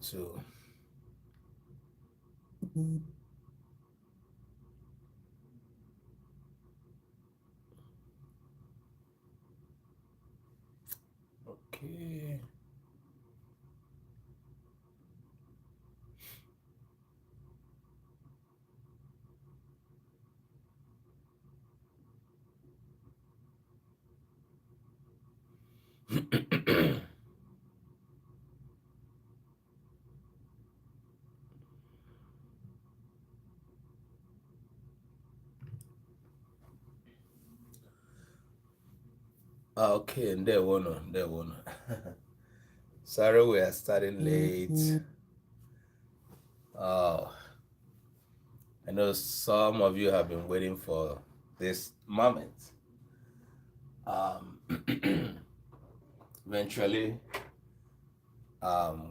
to okay. Okay, and there one, there one. Sorry, we are starting late. Oh, I know some of you have been waiting for this moment. Um, eventually,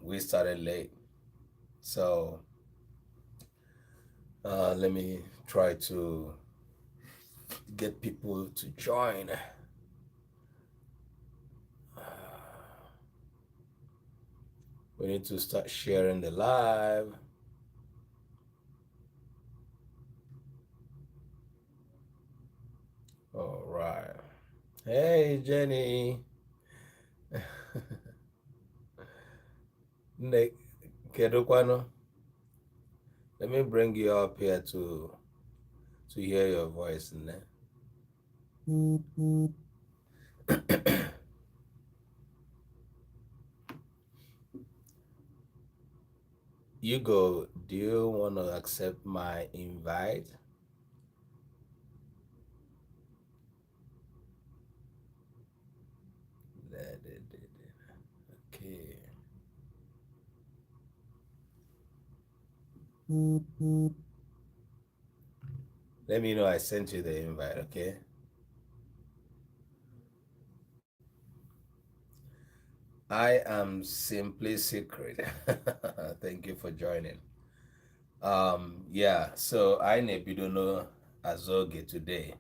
we started late, so let me try to get people to join. We need to start sharing the live. All right. Hey, Jenny. Nick, Kedukwano. Let me bring you up here to hear your voice. You go. Do you want to accept my invite? Okay. Let me know I sent you the invite, okay? I am simply secret. Thank you for joining. Yeah, so I nebidono azoge today,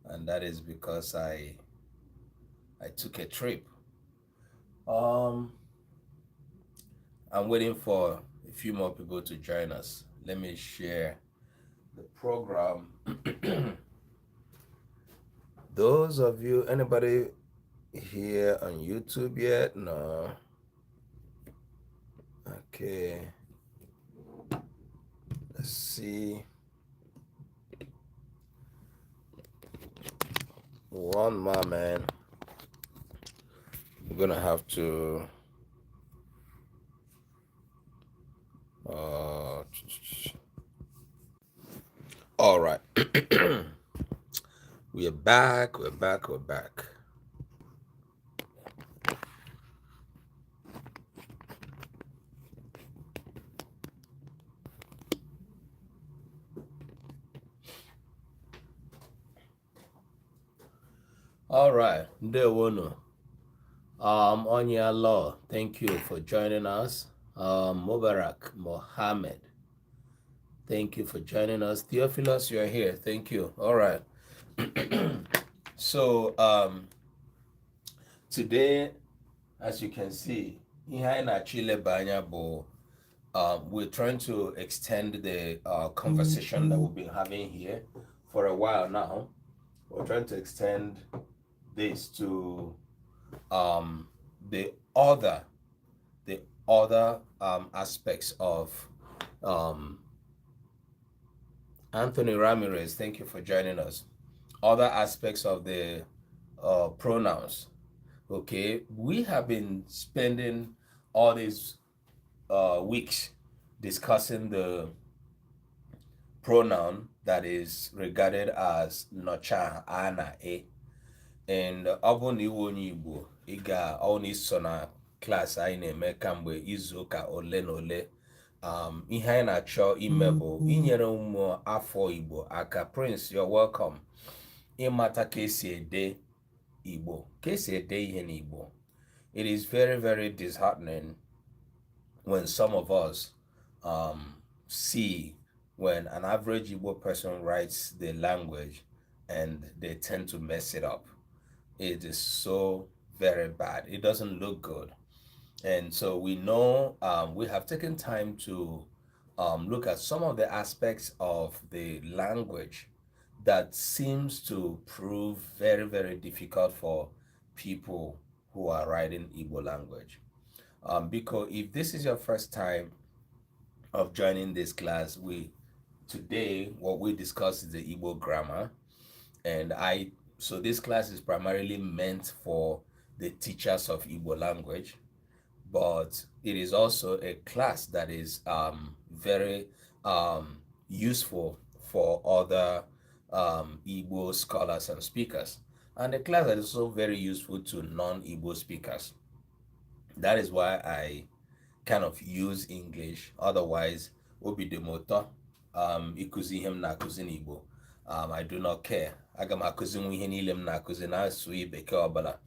and that is because I took a trip. Um, I'm waiting for a few more people to join us. Let me share the program. Those of you, anybody here on YouTube yet? No. Okay. Let's see. One moment. We're gonna have to. Uh, all right. We're back. We're back. We're back. All right. Ndewono. Onya Law, thank you for joining us. Mubarak Mohammed, thank you for joining us. Theophilus, you're here. Thank you. All right. So today, as you can see, we're trying to extend the conversation that we've been having here for a while now. We're trying to extend this to um, the other the other aspects of um, Anthony Ramirez. Thank you for joining us. Other aspects of the pronouns. Okay, we have been spending all these weeks discussing the pronoun that is regarded as Nnọchiaha ana e, and ọ bụ na iwu onye Igbo ị ga ọ so na klaasị anyị na-eme kamgbe izu ụka ole na ole. Ihe anyị na-achọ ime bụ inyere ụmụ afọ Igbo aka. Prince, you're welcome. Ịmata ka esi ede Igbo, ka esi ede ihe n'Igbo. It is very, very disheartening when some of us see when an average Igbo person writes the language and they tend to mess it up. It is so very bad. It doesn't look good. And so we know we have taken time to look at some of the aspects of the language that seems to prove very, very difficult for people who are writing Igbo language. Because if this is your first time of joining this class, we today what we discuss is the Igbo grammar, and so this class is primarily meant for the teachers of Igbo language, but it is also a class that is very useful for other Igbo scholars and speakers, and a class that is also very useful to non-Igbo speakers. That is why I kind of use English. Otherwise, obi dị m ụtọ ịkụzi ihe m na-akụzi n'Igbo. I do not care. Aga m akụzinwu ihe niile m na-akụzi n'asụsụ bekee ọbụla.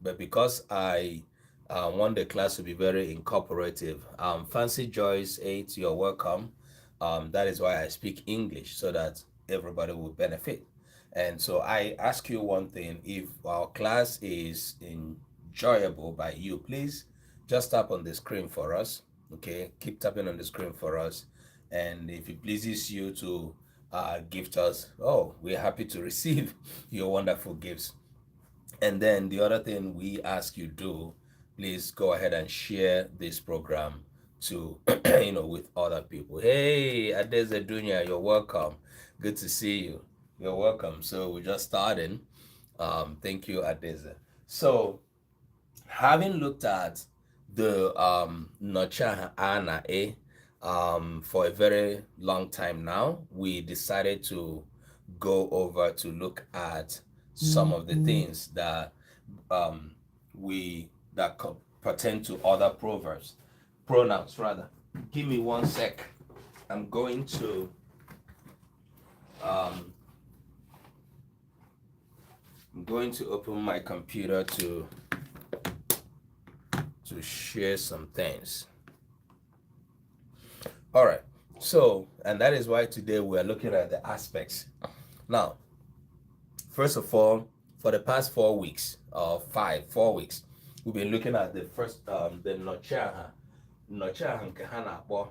But because I want the class to be very incorporative, Fancy Joyce 8, you're welcome. That is why I speak English, so that everybody will benefit. And so I ask you one thing: if our class is enjoyable by you, please just tap on the screen for us. Okay, keep tapping on the screen for us. And if it pleases you to gift us, oh, we're happy to receive your wonderful gifts. And then the other thing we ask you do, please go ahead and share this program to with other people. Hey, Adeze Dunya, you're welcome. Good to see you. You're welcome. So we're just starting. Thank you, Adeze. So having looked at the Nnọchiaha A na E for a very long time now, we decided to go over to look at some of the things that pertain to other pronouns rather. Give me one sec. I'm going to open my computer to share some things. All right. So, and that is why today we are looking at the aspects. Now, first of all, for the past 4 weeks, or 4 weeks, we've been looking at the first, the Nnọchiaha. Nnọchiaha nke ha na-akpọ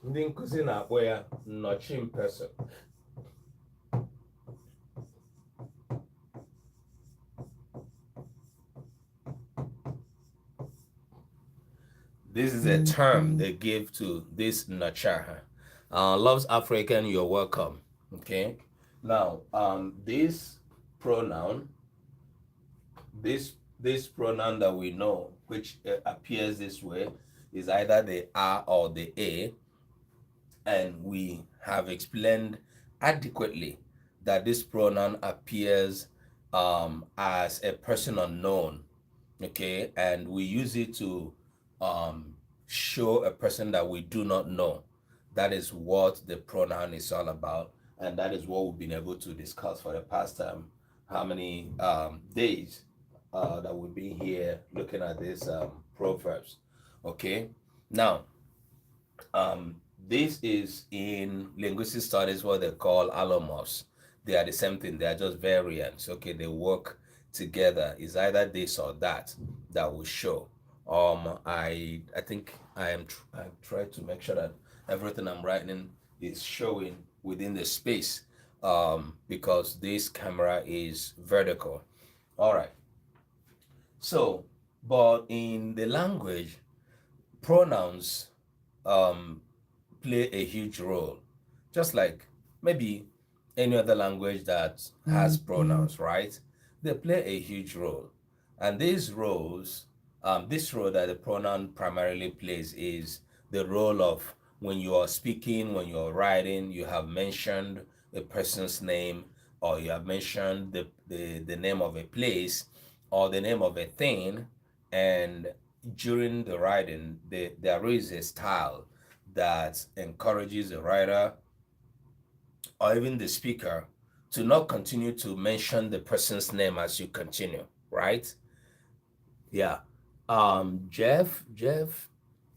ndị nkụzi na-akpọ ya nnọchimpeso. This is a term they give to this Nnọchiaha. Loves African, you're welcome. Okay. Now, this pronoun, this pronoun that we know, which appears this way, is either the A or the A, and we have explained adequately that this pronoun appears as a person unknown, okay, and we use it to show a person that we do not know. That is what the pronoun is all about, and that is what we've been able to discuss for the past how many days that we've been here looking at these proverbs. Okay, now this is in linguistic studies what they call allomorphs. They are the same thing, they are just variants. Okay, they work together. It's either this or that will show. I think I'm trying to make sure that everything I'm writing is showing within the space, because this camera is vertical. All right. So, but in the language, pronouns play a huge role, just like maybe any other language that has pronouns, right? They play a huge role. And these roles, this role that the pronoun primarily plays is the role of when you are speaking, when you're writing, you have mentioned a person's name, or you have mentioned the name of a place or the name of a thing, and during the writing, there is a style that encourages the writer or even the speaker to not continue to mention the person's name as you continue, right? Yeah. Jeff,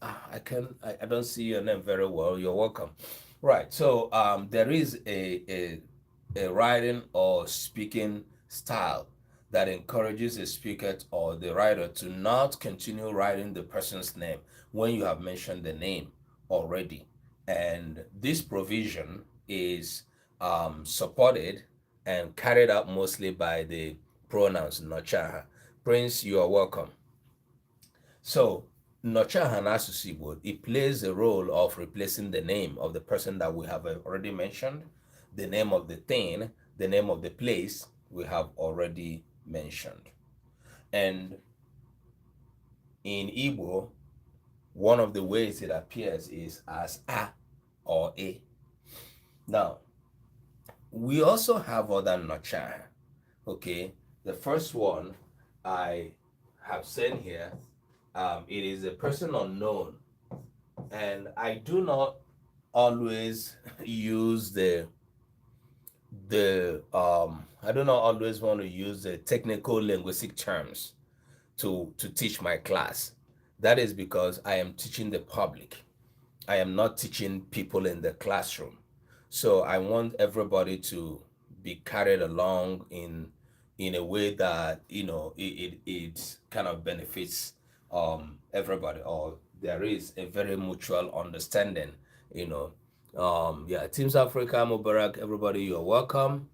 I don't see your name very well. You're welcome. Right. So there is a writing or speaking style that encourages a speaker or the writer to not continue writing the person's name when you have mentioned the name already. And this provision is supported and carried out mostly by the pronouns Nnọchiaha. Prince, you are welcome. So, Nnọchiaha in asụsụ Igbo, it plays the role of replacing the name of the person that we have already mentioned, the name of the thing, the name of the place we have already mentioned. And in Igbo, one of the ways it appears is as a or a. Now, we also have other Nnọchiaha. Okay, the first one I have sent here, it is a person unknown, and I do not always use the I do not always want to use the technical linguistic terms to teach my class. That is because I am teaching the public. I am not teaching people in the classroom. So I want everybody to be carried along in a way that it kind of benefits everybody, or there is a very mutual understanding. You know, yeah. Teams Africa, Mubarak, everybody, you're welcome.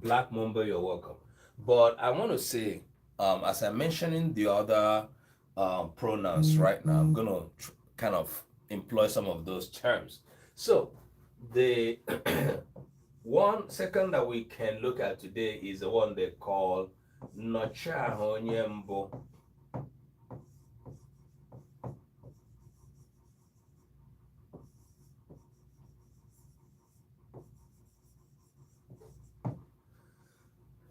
Black Mumba, you're welcome. But I want to say, as I'm mentioning the other pronouns right now, I'm gonna kind of employ some of those terms. So the one second that we can look at today is the one they call Nnọchiaha onye mbụ.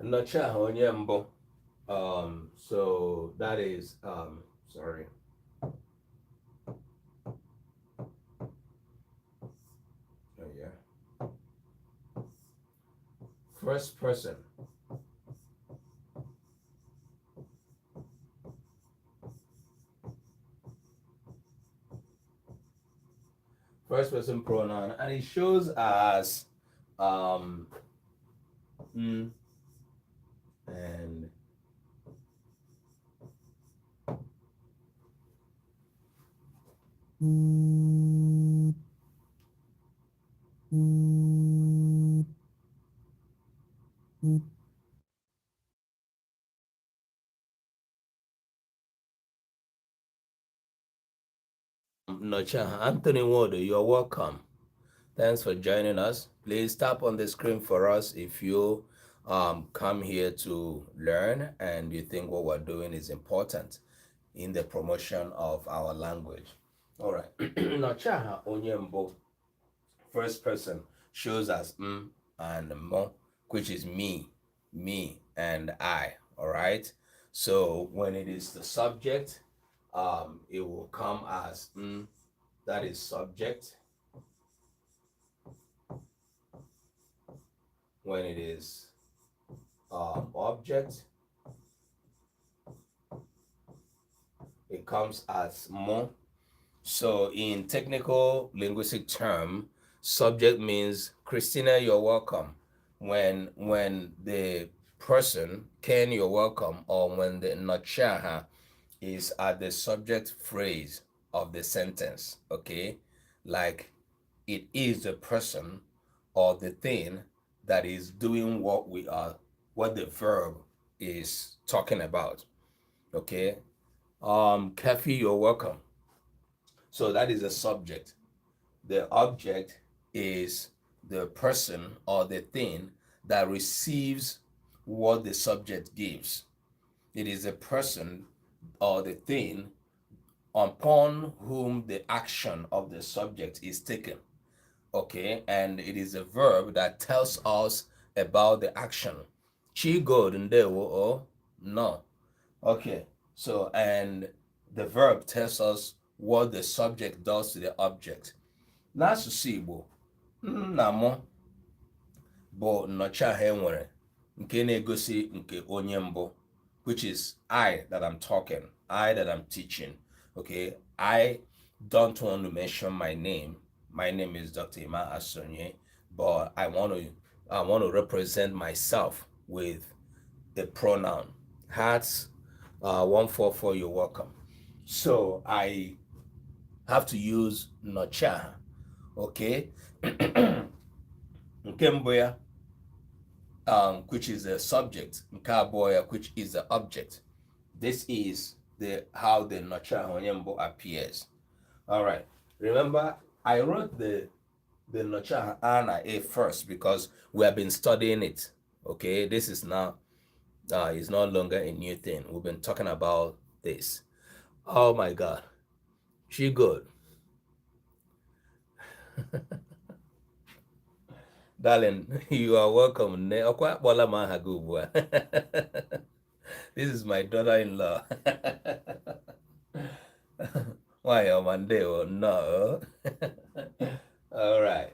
Nnọchiaha onye mbụ. So that is sorry. Oh yeah. First person. First person pronoun, and it shows as mm, and Nnọchiaha. Anthony Ward, you're welcome. Thanks for joining us. Please tap on the screen for us if you come here to learn and you think what we're doing is important in the promotion of our language. All right. Nnọchiaha onye mbụ, first person, shows as and mo, which is me, and I. All right. So when it is the subject, it will come as that is subject. When it is object, it comes as mo. So in technical linguistic term, subject means Christina, you're welcome. When the person, Ken, you're welcome, or when the Nnọchiaha is at the subject phrase of the sentence, okay? Like it is the person or the thing that is doing what the verb is talking about, okay? Kathy, you're welcome. So that is the subject. The object is the person or the thing that receives what the subject gives. It is a person or the thing upon whom the action of the subject is taken. Okay, and it is a verb that tells us about the action. Chi go ndewo or no. Okay, so and the verb tells us what the subject does to the object. N'asụsụ Igbo, nna m bụ Nnọchiaha enwere nke na-egosi nke onye mbụ, which is I that I'm talking, I that I'm teaching. Okay, I don't want to mention my name. My name is Dr. Ima Asonye, but I want to represent myself with the pronoun. Hearts 144, you're welcome. So I have to use Nnọchiaha. Okay? Nke mbụ ya, which is the subject. Nke abụọ ya, which is the object. This is how the Nnọchiaha onye mbụ appears. All right. Remember, I wrote the Nnọchiaha A na A first because we have been studying it. Okay, this is now is no longer a new thing. We've been talking about this. Oh my God, she good. Darling, you are welcome. This is my daughter-in-law. Why on Monday or no? All right.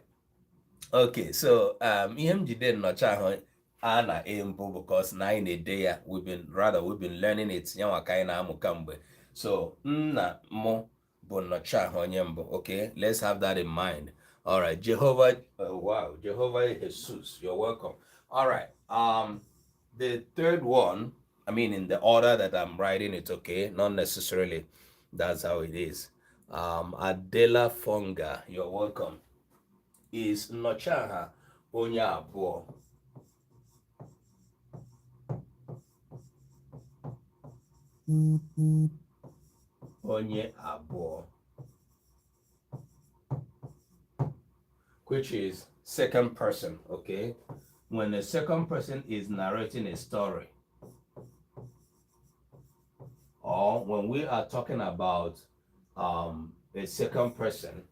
Okay, so ihe jide Nnọchiaha A na A mbụ because na anyị na-ede ya we've been learning it yanwa ka anyị na-amụ kamgbe. So nna mụ bụ Nnọchiaha onye mbụ. Okay, let's have that in mind. All right, Jehovah, wow, Jehovah Jesus, you're welcome. All right, the third one, I mean in the order that I'm writing it, okay, not necessarily that's how it is. Adela Fonga, you're welcome, is Nnọchiaha onye abụọ. Onye abụọ, which is second person, okay? When the second person is narrating a story, or when we are talking about a second person,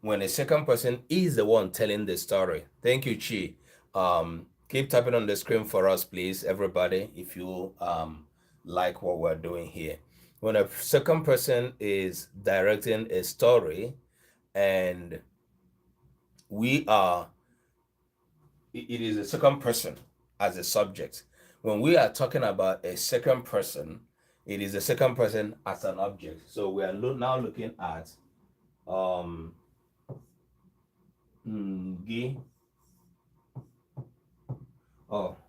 when a second person is the one telling the story. Thank you, Chi. Keep tapping on the screen for us, please, everybody, if you like what we're doing here. When a second person is directing a story and it is a second person as a subject. When we are talking about a second person, it is a second person as an object. So we are now looking at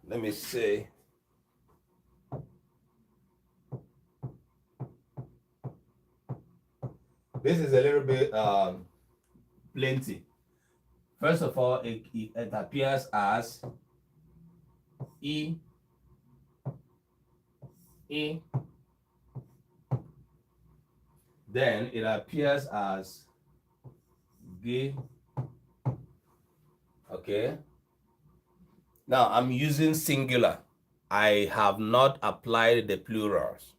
let me say this is a little bit plenty. First of all, it appears as E. Then it appears as G. Okay. Now I'm using singular. I have not applied the plurals.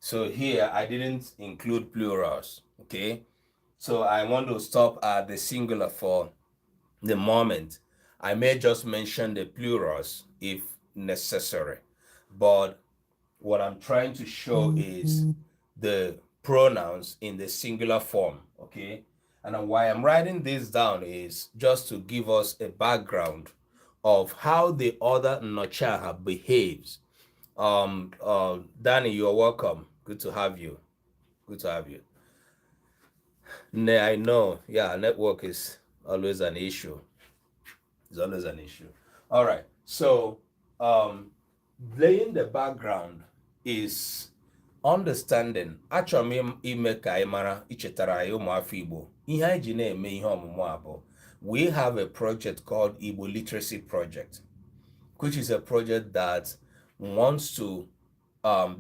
So here I didn't include plurals. Okay. So I want to stop at the singular for the moment. I may just mention the plurals if necessary, but what I'm trying to show is the pronouns in the singular form, okay? And why I'm writing this down is just to give us a background of how the other Nnọchiaha behaves. Danny, you're welcome. Good to have you. Good to have you. I know, yeah, network is always an issue. It's always an issue. All right. So laying the background is understanding. Achọrọ m ime ka anyị mara ichetara anyị ụmụafọ Igbo ihe anyị ji na-eme ihe ọmụmụ abụọ. We have a project called Igbo Literacy Project, which is a project that wants to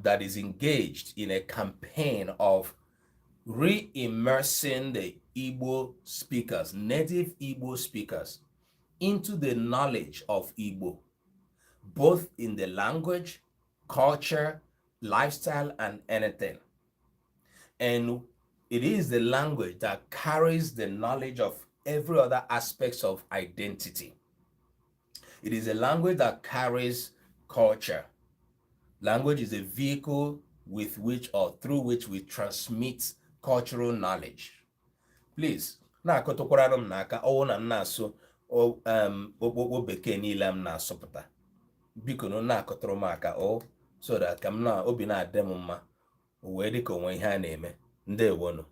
that is engaged in a campaign of re-immersing the Igbo speakers, native Igbo speakers, into the knowledge of Igbo, both in the language, culture, lifestyle, and anything. And it is the language that carries the knowledge of every other aspects of identity. It is a language that carries culture. Language is a vehicle with which or through which we transmit cultural knowledge. Please, na-akọtụkwara m n'aka ọwụ na m na-asụ okpokpo bekee niile m na-asụpụta. Biko no na-akọtụrụ m aka so that ka m na obi na-adị m mma wee dị ka onwe ihe a na-eme Ndewono.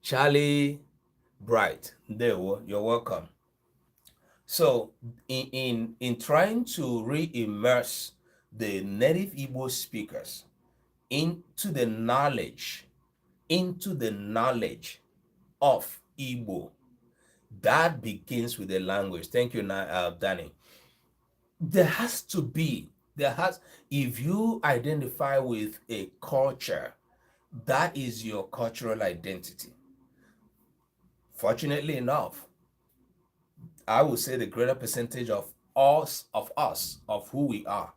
Charlie Bright, Ndewo, you're welcome. So in trying to re-immerse the native Igbo speakers into the knowledge of Igbo, that begins with the language. Thank you, Danny. If you identify with a culture, that is your cultural identity. Fortunately enough, I would say the greater percentage of who we are,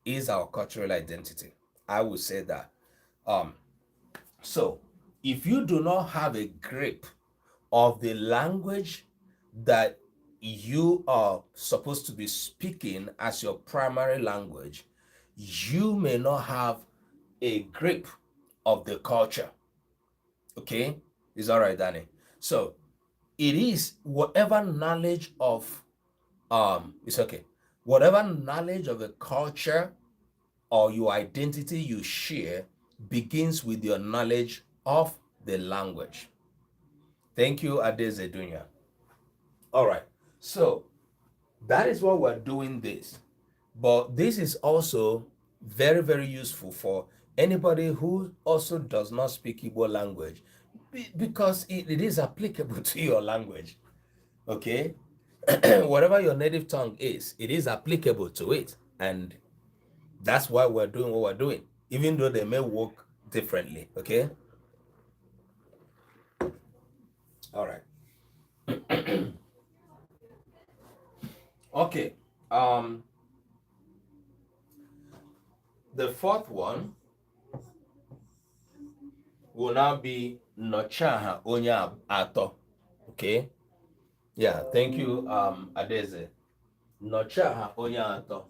is our cultural identity. I would say that. So if you do not have a grip of the language that you are supposed to be speaking as your primary language, you may not have a grip of the culture. Okay? It's all right, Danny. So it is whatever knowledge of it's okay. Whatever knowledge of a culture or your identity you share begins with your knowledge of the language. Thank you, Adeze Dunya. All right. So that is what we're doing this. But this is also very, very useful for anybody who also does not speak Igbo language, because it is applicable to your language. Okay? Whatever your native tongue is, it is applicable to it. And that's why we're doing what we're doing, even though they may work differently. Okay? All right. Okay. The fourth one will now be Nnọchiaha onye atọ. Okay? Yeah, thank you, Adeze. Nnọchiaha onye atọ.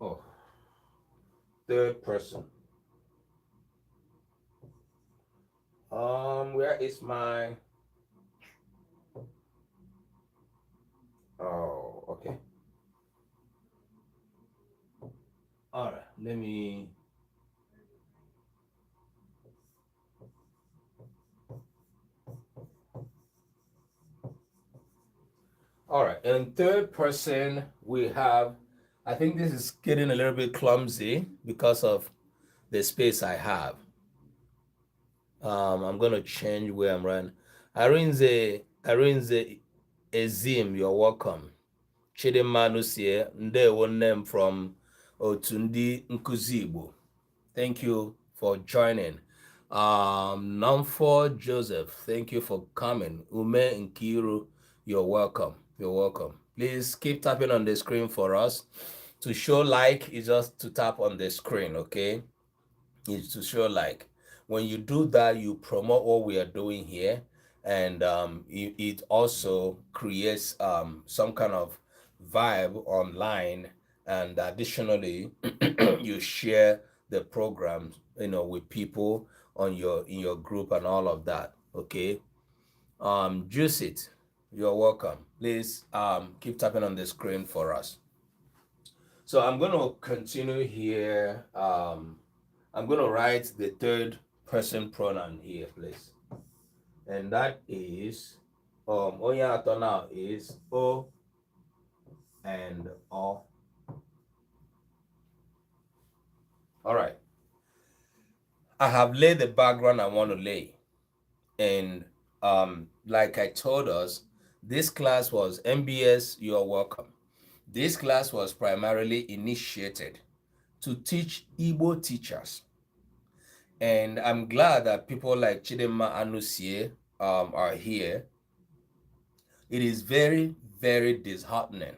Oh, third person. Where is my... Oh, okay. All right, let me... All right, in third person, we have... I think this is getting a little bit clumsy because of the space I have. I'm going to change where I'm running. Arinze Ezim, you're welcome. Chidimma Nusie, ndewo name from Otundi Nkuzi Igbo. Thank you for joining. Namfor Joseph, thank you for coming. Ume Nkiru, you're welcome. You're welcome. Please keep tapping on the screen for us. To show like is just to tap on the screen, okay? It's to show like. When you do that, you promote what we are doing here, and it also creates some kind of vibe online, and additionally you share the program, with people on in your group and all of that. Okay. Juice it, you're welcome. Please keep tapping on the screen for us. So I'm going to continue here. I'm going to write the third person pronoun here, please. And that is, onye atọ now is O and O. All right. I have laid the background I want to lay. And like I told us, this class was MBS, you're welcome. This class was primarily initiated to teach Igbo teachers. And I'm glad that people like Chidimma Anusie are here. It is very, very disheartening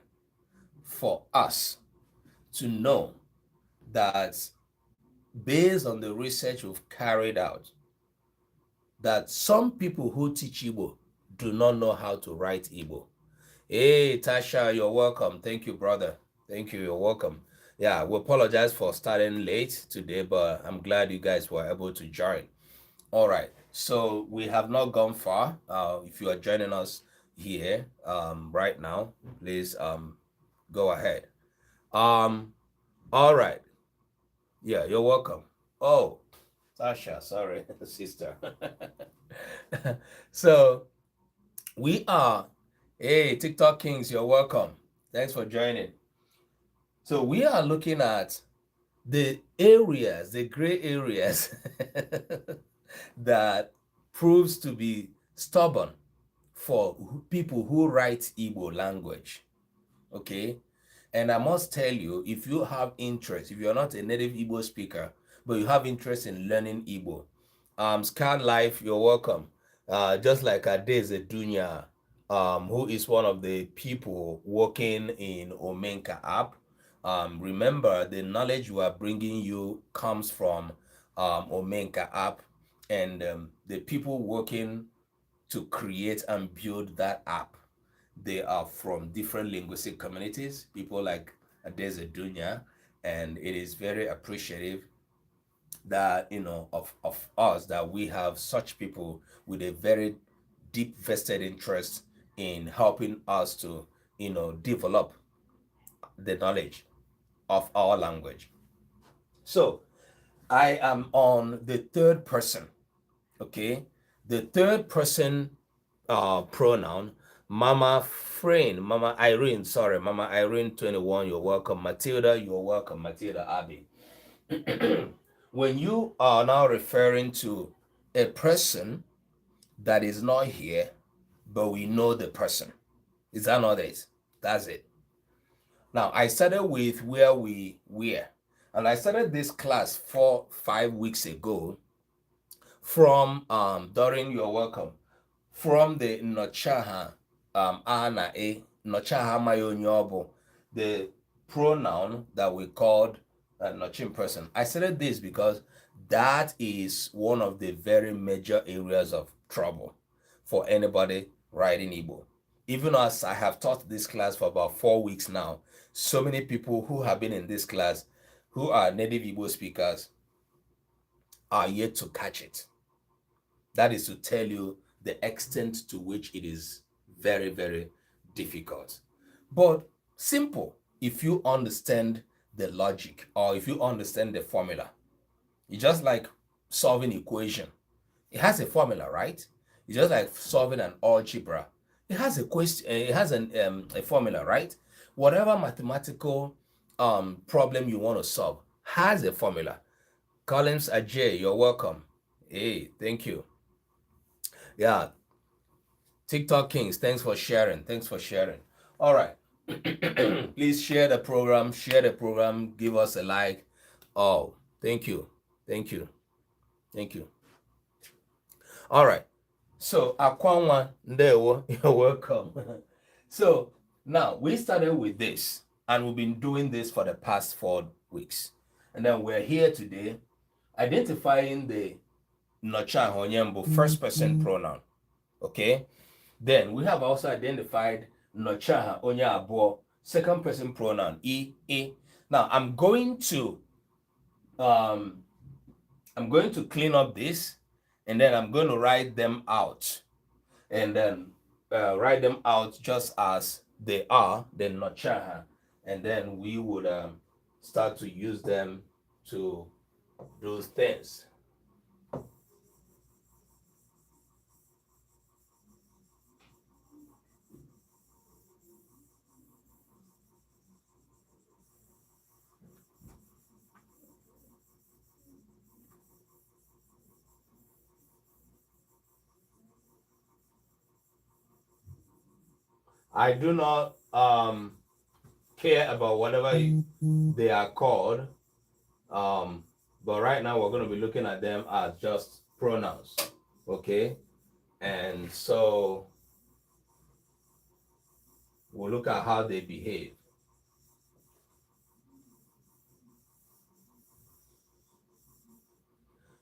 for us to know that, based on the research we've carried out, that some people who teach Igbo do not know how to write Igbo. Hey, Tasha, you're welcome. Thank you, brother. Thank you, you're welcome. Yeah, we apologize for starting late today, but I'm glad you guys were able to join. All right, so we have not gone far. If you are joining us here right now, please go ahead. Um, all right. Yeah, you're welcome. Oh, Sasha, sorry, sister. So we are, hey, TikTok Kings, you're welcome. Thanks for joining. So we are looking at the areas, the gray areas that proves to be stubborn for people who write Igbo language. Okay. And I must tell you, if you have interest, if you're not a native Igbo speaker, but you have interest in learning Igbo, Scan Life, you're welcome. Just like Adeze Dunya, who is one of the people working in Omenka app. Remember, the knowledge we are bringing you comes from Omenka app, and the people working to create and build that app, they are from different linguistic communities, people like Adeze Dunya, and it is very appreciative that of us that we have such people with a very deep vested interest in helping us to develop the knowledge of our language. So I am on the third person. Okay, the third person pronoun. Mama Frame, Mama Irene, sorry, Mama Irene 21, you're welcome. Matilda, you're welcome. Matilda Abbey. When you are now referring to a person that is not here, but we know the person, is that not it? That's it. Now, I started with where we were, and I started this class 5 weeks ago from during your welcome from the Nnọchiaha a na e Nnọchiaha amaghị onye ọ bụ, the pronoun that we called Nnọchi person. I said this because that is one of the very major areas of trouble for anybody writing Igbo. Even as I have taught this class for about 4 weeks now, so many people who have been in this class who are native Igbo speakers are yet to catch it. That is to tell you the extent to which it is very, very difficult. But simple if you understand the logic or if you understand the formula. It's just like solving equation. It has a formula, right? It's just like solving an algebra. It has a question. It has a formula, right? Whatever mathematical problem you want to solve has a formula. Collins Ajay, you're welcome. Hey, thank you. Yeah, TikTok Kings, thanks for sharing. Thanks for sharing. All right. Please share the program. Share the program. Give us a like. Oh, thank you. Thank you. Thank you. All right. So, Akwanwa, Ndewo, you're welcome. So, now we started with this, and we've been doing this for the past 4 weeks. And then we're here today identifying the Nnọchiaha Onyembo first person pronoun. Okay? Then we have also identified Nnọchiaha Onye Abụọ second person pronoun e. Now I'm going to clean up this, and then I'm going to write them out, and then write them out just as they are, the Nnọchiaha, and then we would start to use them to do things. I do not care about whatever they are called, but right now we're going to be looking at them as just pronouns, okay? And so we'll look at how they behave.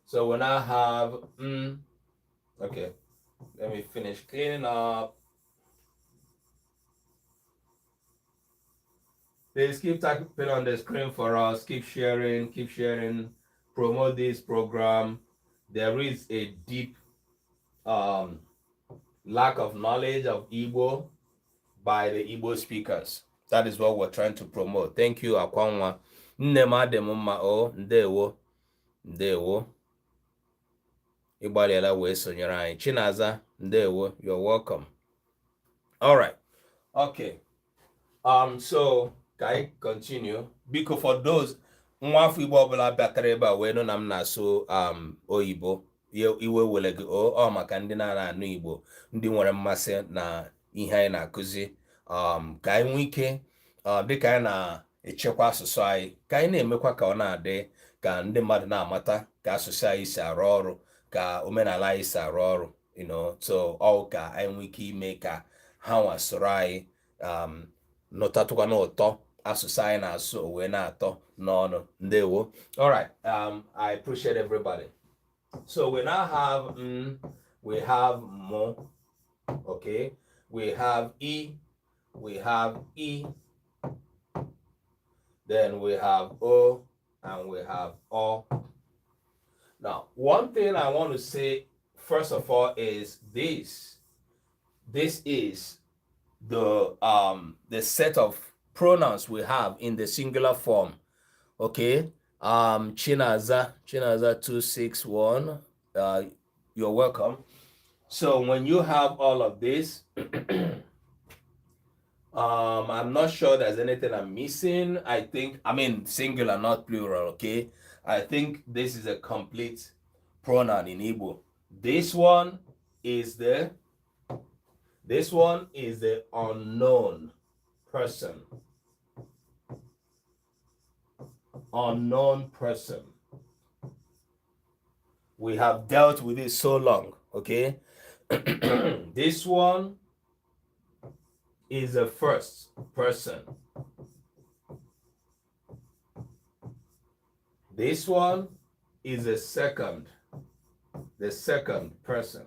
So when I have okay, let me finish cleaning up. Please keep tapping on the screen for us. Keep sharing, promote this program. There is a deep um, lack of knowledge of Igbo by the Igbo speakers. That is what we're trying to promote. Thank you, Akwanwa. Nne m adị m mma o, ndewo, ndewo. Ịgbalịala wee sonyere anyị. Chinaza, ndewo, you're welcome. All right. Okay. So can I continue? Because for those nwa afọ Igbo ọbụla bịatara ebe a wee nụ na m na-asụ oyibo iwe wele gị ọ maka ndị na-anụ Igbo ndị nwere mmasị na ihe anyị na-akụzi ka anyị nwee ike dịka anyị na-echekwa asụsụ anyị ka anyị na-emekwa ka ọ na-adị ka ndị mmadụ na-amata ka asụsụ anyị si arụ ọrụ ka omenala anyị si arụ ọrụ so ọ ka anyị nwee ike ime ka ha nwa soro anyị nụtatụkwa n'ụtọ asụsụ anyị na-asụ wee na-atọ n'ọnụ. Ndewo. All right. I appreciate everybody. So we now have we have mo, okay, we have e, then we have o, and we have o. Now, one thing I want to say first of all is this is the set of pronouns we have in the singular form. Okay. Chinaza 261, you're welcome. So when you have all of this, I'm not sure there's anything I'm missing. I mean singular, not plural. Okay, I think this is a complete pronoun in Igbo. This one is the unknown person. Unknown person. We have dealt with it so long, okay? This one is the first person. This one is the second person.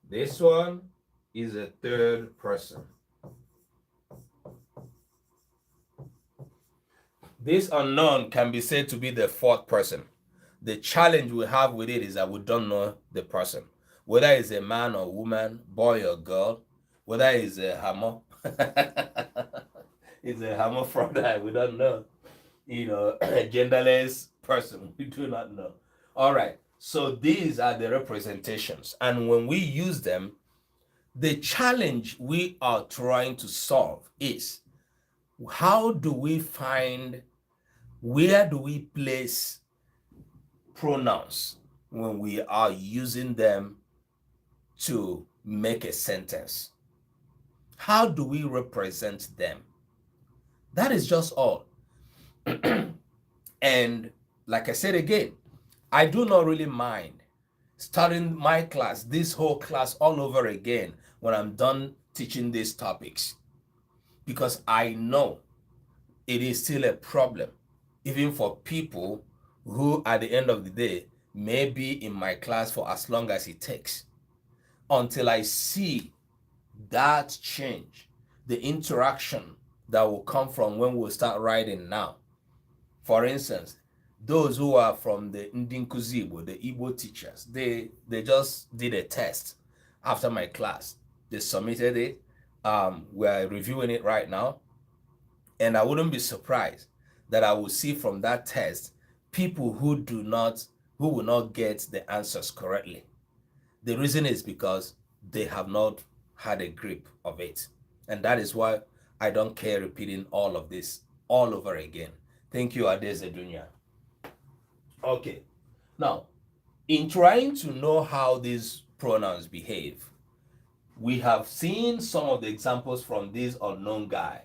This one is a third person. This unknown can be said to be the fourth person. The challenge we have with it is that we don't know the person. Whether it's a man or woman, boy or girl, whether it's a hammer, it's a hermaphrodite, we don't know. A genderless person, we do not know. All right, so these are the representations. And when we use them, the challenge we are trying to solve is how do we find, where do we place pronouns when we are using them to make a sentence? How do we represent them? That is just all. And like I said again, I do not really mind starting my class, this whole class all over again when I'm done teaching these topics, because I know it is still a problem, even for people who at the end of the day may be in my class for as long as it takes, until I see that change, the interaction that will come from when we start writing now. For instance, those who are from the Ndinkuzibo, the Igbo teachers, they just did a test after my class. They submitted it. We're reviewing it right now. And I wouldn't be surprised that I will see from that test people who will not get the answers correctly. The reason is because they have not had a grip of it. And that is why I don't care repeating all of this all over again. Thank you, Adeze Dunya. Okay. Now, in trying to know how these pronouns behave, we have seen some of the examples from this unknown guy.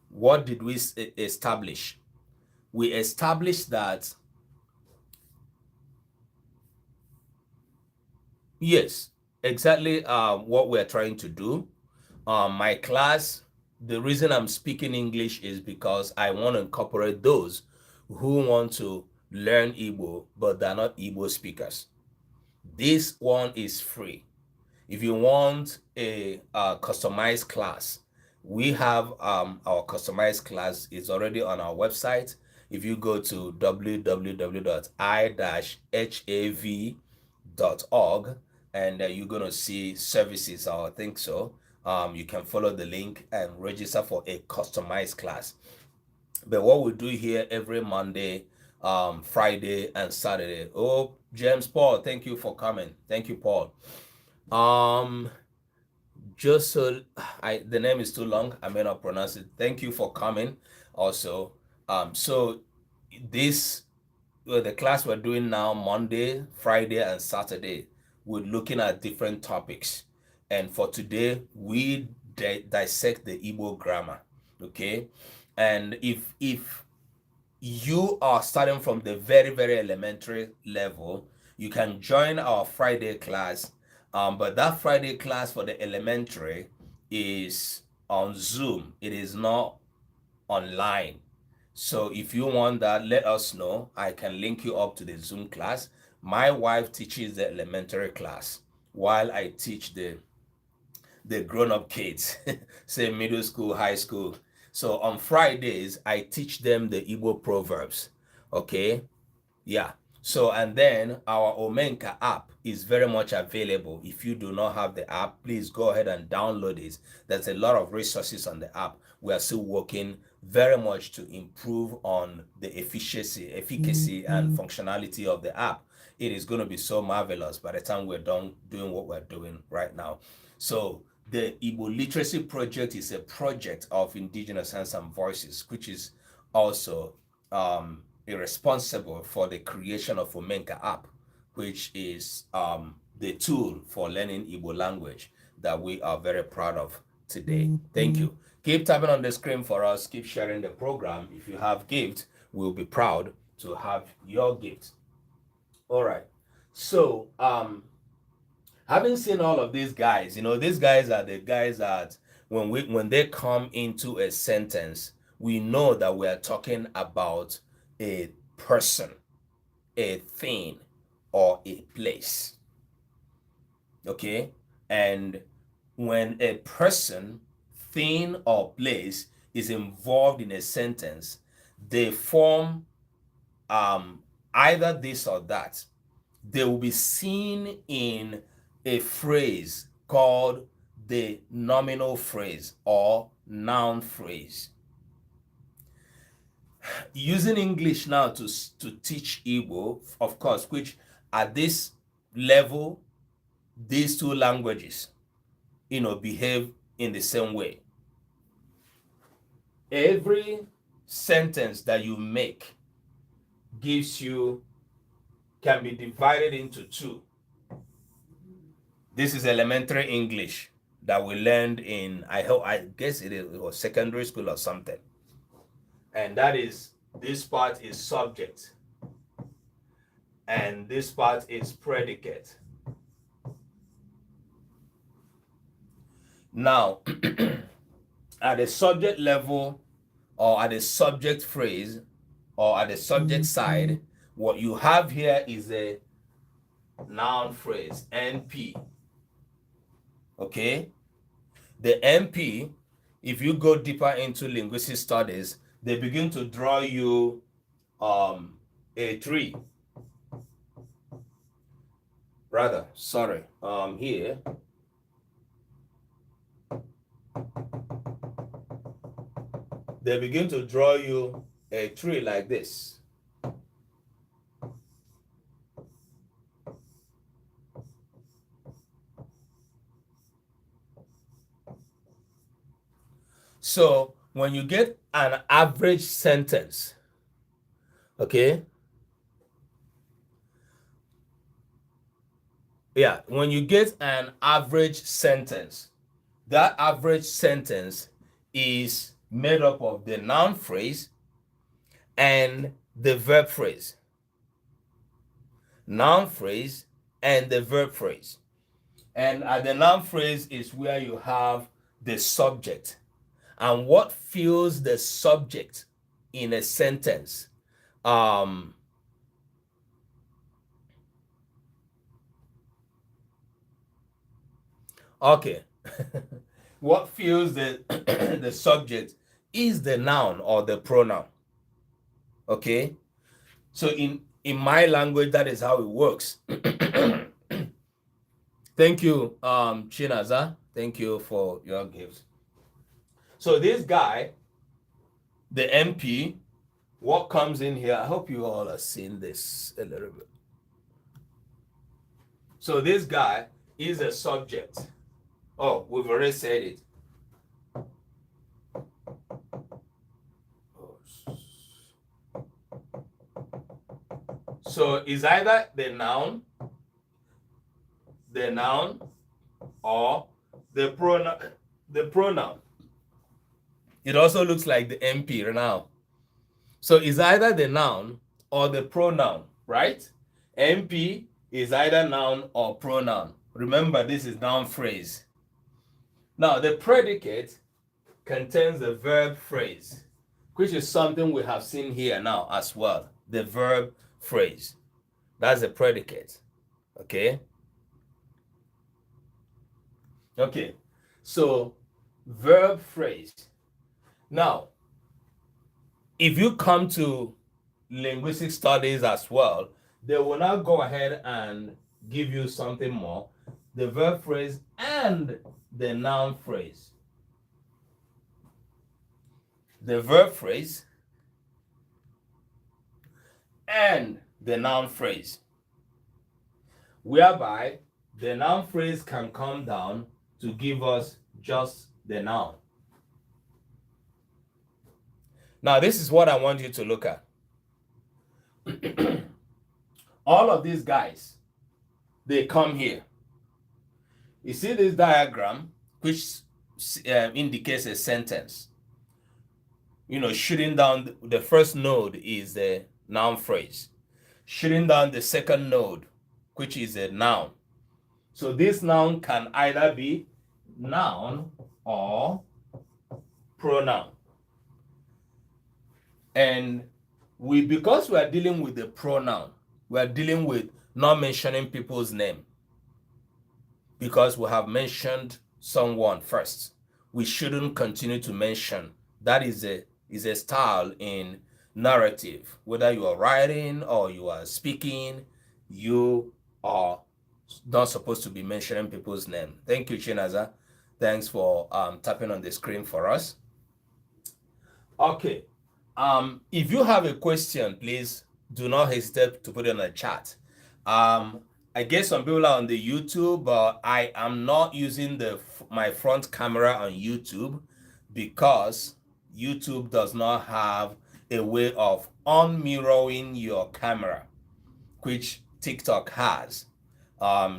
What did we establish? We established that, yes, exactly what we're trying to do. My class, the reason I'm speaking English is because I want to incorporate those who want to learn Igbo, but they're not Igbo speakers. This one is free. If you want a customized class We have our customized class is already on our website. If you go to www.i-hav.org, and you're going to see services, I think so. You can follow the link and register for a customized class. But what we do here every Monday, Friday, and Saturday. Oh, James Paul, thank you for coming. Thank you, Paul. Just so the name is too long, I may not pronounce it. Thank you for coming. Also, so this the class we're doing now, Monday, Friday, and Saturday, we're looking at different topics. And for today, we dissect the Igbo grammar. Okay, and if you are starting from the very, very elementary level, you can join our Friday class. But that Friday class for the elementary is on Zoom. It is not online. So if you want that, let us know. I can link you up to the Zoom class. My wife teaches the elementary class while I teach the grown-up kids, say middle school, high school. So on Fridays, I teach them the Igbo proverbs. Okay? Yeah. So, and then our Omenka app is very much available. If you do not have the app, please go ahead and download it. There's a lot of resources on the app. We are still working very much to improve on the efficacy and functionality of the app. It is going to be so marvelous by the time we're done doing what we're doing right now. So the Igbo Literacy Project is a project of Indigenous Hands and Voices, which is also responsible for the creation of Omenka app, which is the tool for learning Igbo language that we are very proud of today. Thank you. Keep tapping on the screen for us. Keep sharing the program. If you have gift, we'll be proud to have your gift. All right. So, having seen all of these guys, these guys are the guys that when they come into a sentence, we know that we are talking about a person, a thing, or a place. Okay? And when a person, thing, or place is involved in a sentence, they form either this or that. They will be seen in a phrase called the nominal phrase or noun phrase. Using English now to teach Igbo, of course, which at this level, these two languages, behave in the same way. Every sentence that you make can be divided into two. This is elementary English that we learned in, I guess it was secondary school or something. And that is, this part is subject and this part is predicate. Now, at the subject level or at the subject phrase or at the subject side, what you have here is a noun phrase, NP. Okay? The NP, if you go deeper into linguistic studies, they begin to draw you a tree. Rather, sorry, here. They begin to draw you a tree like this. So when you get an average sentence, okay? Yeah, when you get an average sentence, that average sentence is made up of the noun phrase and the verb phrase. Noun phrase and the verb phrase. And the noun phrase is where you have the subject. And what fills the subject in a sentence? Okay. what fills the the subject is the noun or the pronoun. Okay, so in my language, that is how it works. Thank you, Chinaza. Thank you for your gifts. So this guy, the MP, what comes in here? I hope you all have seen this a little bit. So this guy is a subject. Oh, we've already said it. So it's either the noun, or the pronoun. The pronoun. It also looks like the MP now. So it's either the noun or the pronoun, right? MP is either noun or pronoun. Remember, this is noun phrase. Now, the predicate contains the verb phrase, which is something we have seen here now as well. The verb phrase. That's the predicate. Okay? Okay. So, verb phrase. Now, if you come to linguistic studies as well, they will now go ahead and give you something more. The verb phrase and the noun phrase. The verb phrase and the noun phrase. Whereby the noun phrase can come down to give us just the noun. Now, this is what I want you to look at. All of these guys, they come here. You see this diagram, which indicates a sentence. You know, shooting down the first node is the noun phrase. Shooting down the second node, which is a noun. So this noun can either be noun or pronoun. And because we are dealing with the pronoun, we are dealing with not mentioning people's name. Because we have mentioned someone first, we shouldn't continue to mention. That is a style in narrative. Whether you are writing or you are speaking, you are not supposed to be mentioning people's name. Thank you, Chinaza. Thanks for tapping on the screen for us. Okay. If you have a question, please do not hesitate to put it in the chat. I guess some people are on the YouTube, but I am not using my front camera on YouTube because YouTube does not have a way of unmirroring your camera, which TikTok has.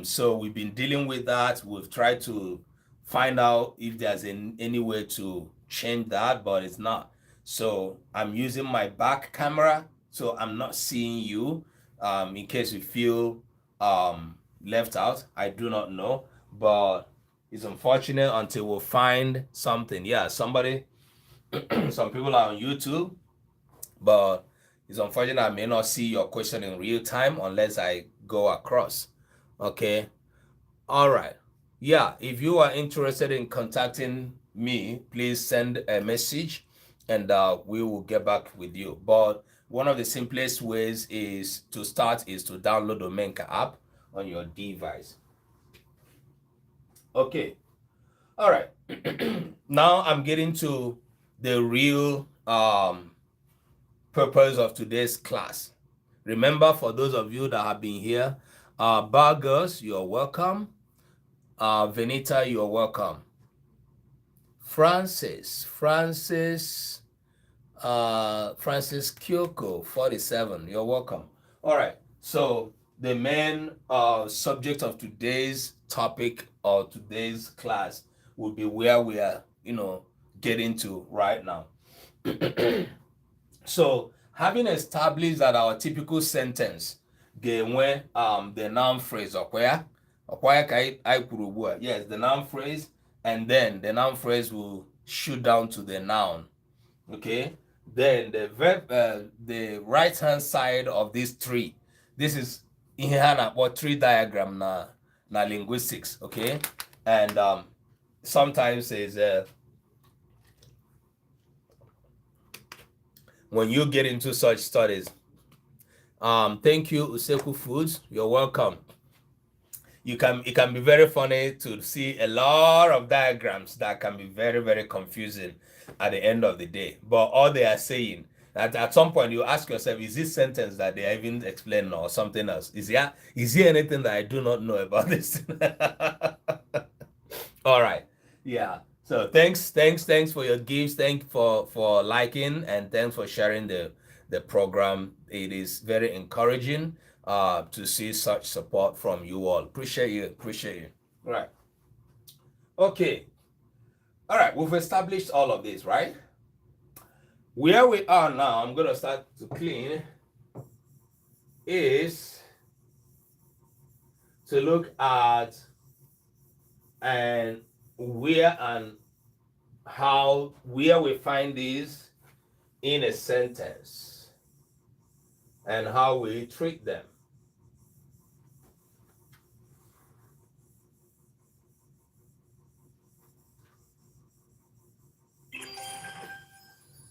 So we've been dealing with that. We've tried to find out if there's any way to change that, but it's not. So I'm using my back camera, so I'm not seeing you. In case you feel left out, I do not know, but it's unfortunate until we'll find something. Yeah, somebody, some people are on YouTube, but it's unfortunate I may not see your question in real time unless I go across. Okay. All right. Yeah, if you are interested in contacting me, please send a message and we will get back with you. But one of the simplest ways is to download the Menka app on your device. Okay. All right. Now I'm getting to the real purpose of today's class. Remember, for those of you that have been here, Bar Girls, you're welcome. Venita, you're welcome. Francis Kyoko 47, you're welcome. All right, so the main subject of today's topic or today's class will be where we are getting to right now. So having established that our typical sentence ga-enwe the noun phrase yes, the noun phrase, and then the noun phrase will shoot down to the noun. Okay, then the verb, the right hand side of this tree, this is in what tree diagram na linguistics. Okay, and sometimes is when you get into such studies. Thank you, Useku Foods. You're welcome. It can be very funny to see a lot of diagrams that can be very, very confusing at the end of the day. But all they are saying that at some point you ask yourself, is this sentence that they are even explaining or something else? Is there anything that I do not know about this? All right. Yeah. So thanks for your gifts. Thanks for liking, and thanks for sharing the program. It is very encouraging to see such support from you all. Appreciate you. All right. Okay. All right. We've established all of this, right? Where we are now, I'm going to start to clean, is to look at and where we find these in a sentence and how we treat them.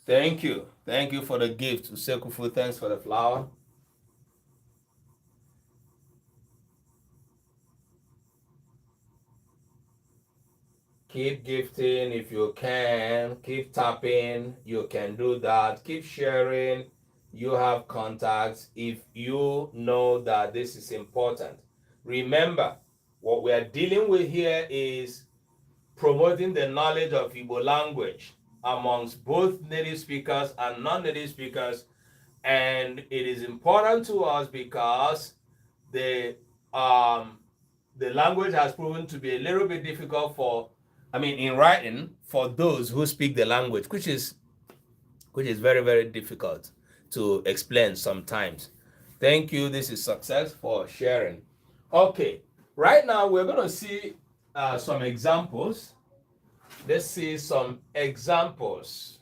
Thank you for the gift, Usekufu. Thanks for the flower. Keep gifting if you can. Keep tapping. You can do that. Keep sharing. You have contacts if you know that this is important. Remember, what we are dealing with here is promoting the knowledge of Igbo language amongst both native speakers and non-native speakers. And it is important to us because the language has proven to be a little bit difficult in writing for those who speak the language, which is very, very difficult to explain sometimes. Thank you. This is Success for sharing. Okay, right now we're going to see some examples. Let's see some examples.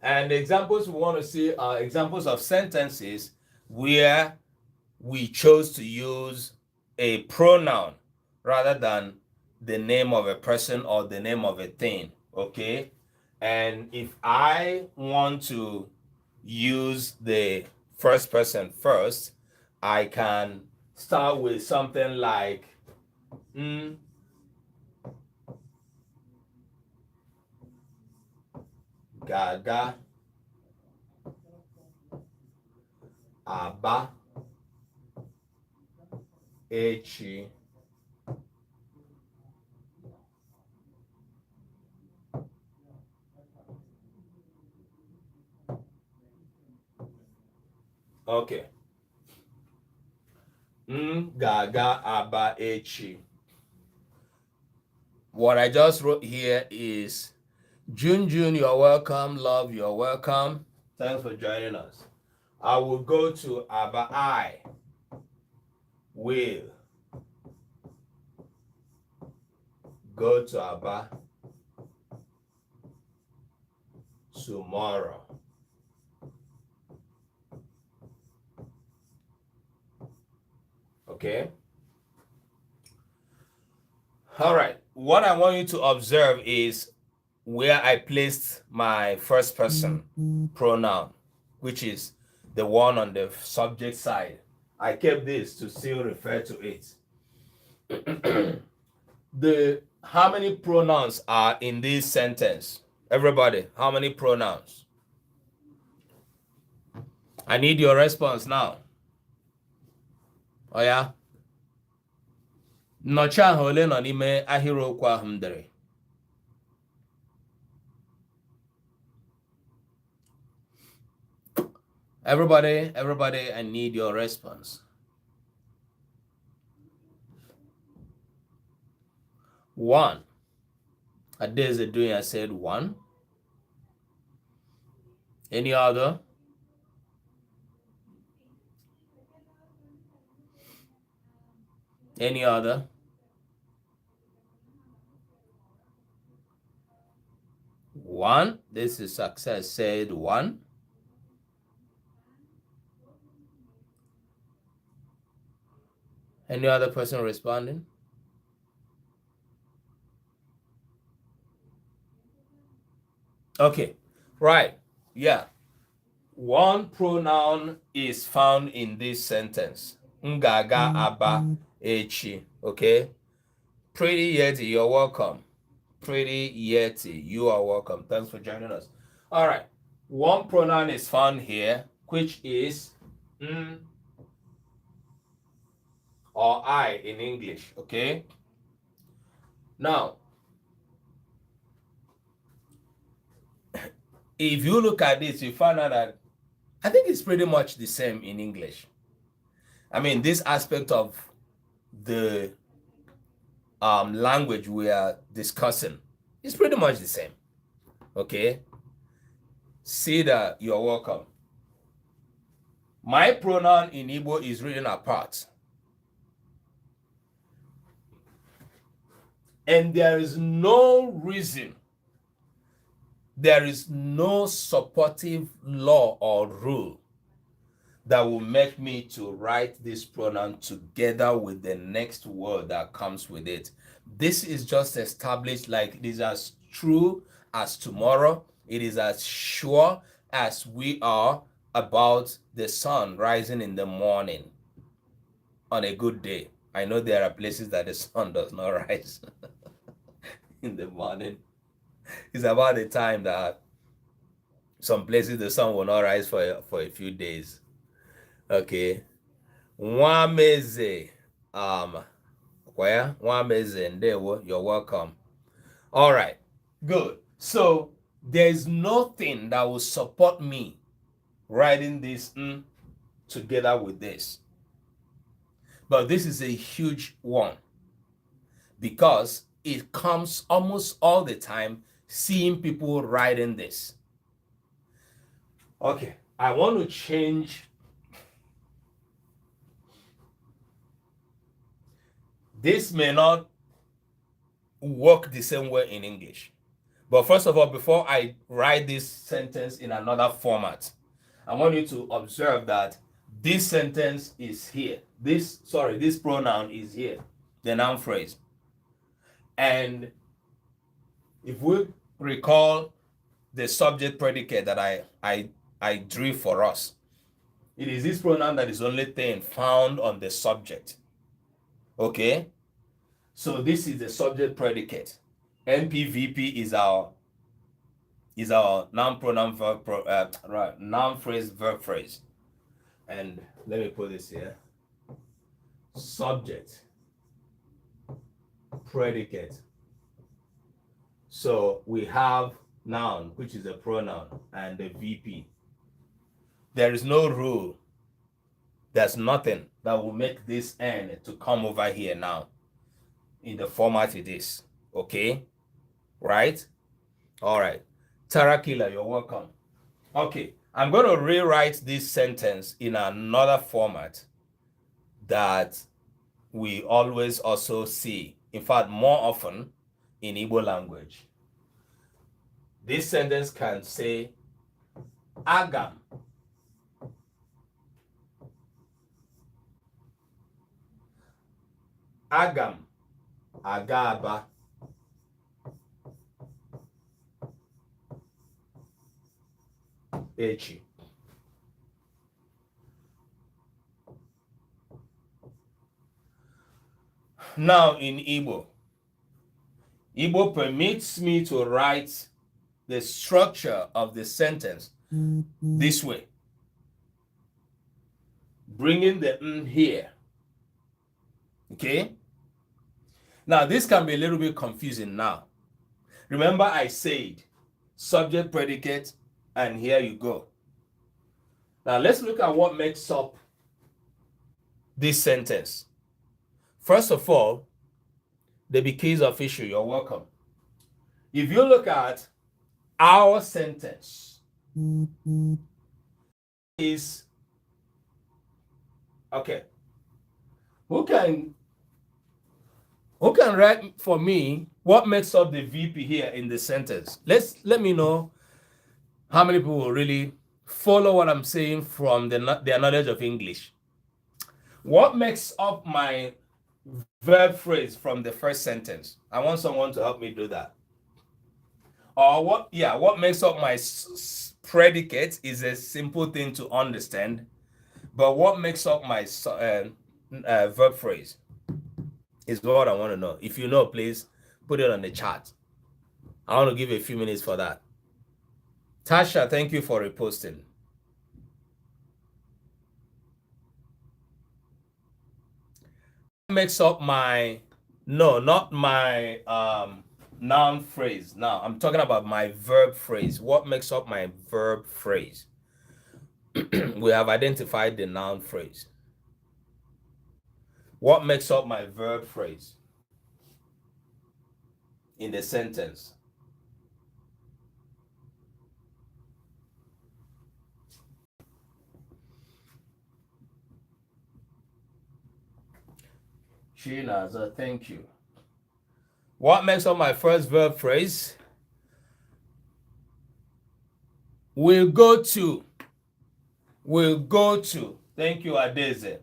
And the examples we want to see are examples of sentences where we chose to use a pronoun rather than the name of a person or the name of a thing, okay? And if I want to use the first person first, I can start with something like Gaga, Aba, Echi, okay. Gaga, Aba, Echi. What I just wrote here is June, you're welcome. Love, you're welcome. Thanks for joining us. I will go to Aba. I will go to Aba tomorrow. Okay? All right. What I want you to observe is where I placed my first person pronoun, which is the one on the subject side. I kept this to still refer to it. How many pronouns are in this sentence? Everybody, how many pronouns? I need your response now. Oh yeah? Nnọchiaha ole nọ n'ime ahịrịokwu ahụ m dere? Everybody, I need your response. One. Adeze doing, I said one. Any other? Any other? One. This is Success, said one. Any other person responding? Okay, right. Yeah. One pronoun is found in this sentence. Ngaga aba echi. Okay. Pretty Yeti, you're welcome. Pretty Yeti, you are welcome. Thanks for joining us. All right. One pronoun is found here, which is or I in English. Okay. Now, if you look at this, you find out that I think it's pretty much the same in English. I mean, this aspect of the language we are discussing is pretty much the same. Okay. See that you're welcome. My pronoun in Igbo is written apart. And there is no reason, there is no supportive law or rule that will make me to write this pronoun together with the next word that comes with it. This is just established like it is as true as tomorrow. It is as sure as we are about the sun rising in the morning on a good day. I know there are places that the sun does not rise in the morning. It's about the time that some places the sun will not rise for a few days. Okay. Nwameze. Nwameze Ndewo, you're welcome. All right. Good. So there's nothing that will support me writing this together with this. But this is a huge one because it comes almost all the time seeing people writing this. Okay, I want to change this. May not work the same way in English. But first of all, before I write this sentence in another format, I want you to observe that this sentence is here. This pronoun is here, the noun phrase. And if we recall the subject predicate that I drew for us, it is this pronoun that is the only thing found on the subject. Okay? So this is the subject predicate. NPVP is our noun pronoun verb noun phrase verb phrase. And let me put this here. Subject predicate. So we have noun, which is a pronoun, and the VP. There is no rule. There's nothing that will make this N to come over here now in the format it is. Okay? Right? All right. Tarakila, you're welcome. Okay. I'm going to rewrite this sentence in another format that we always also see. In fact, more often in Igbo language. This sentence can say, Agam. Agam. Agaba. Echi. Now in Igbo permits me to write the structure of the sentence this way. Bringing the here. Okay? Now this can be a little bit confusing now. Remember I said subject predicate, and here you go. Now let's look at what makes up this sentence. First of all, the Bikis official, you're welcome. If you look at our sentence, is okay. Who can write for me what makes up the VP here in the sentence? Let me know how many people will really follow what I'm saying from their knowledge of English. What makes up my verb phrase from the first sentence? I want someone to help me do that. Or what makes up my predicate is a simple thing to understand. But what makes up my verb phrase is what I want to know. If you know, please put it on the chat. I want to give you a few minutes for that. Tasha, thank you for reposting. Makes up my, no, not my noun phrase. Now, I'm talking about my verb phrase. What makes up my verb phrase? We have identified the noun phrase. What makes up my verb phrase in the sentence? Shinaza, thank you. What makes up my first verb phrase? We'll go to. We'll go to. Thank you, Adeze.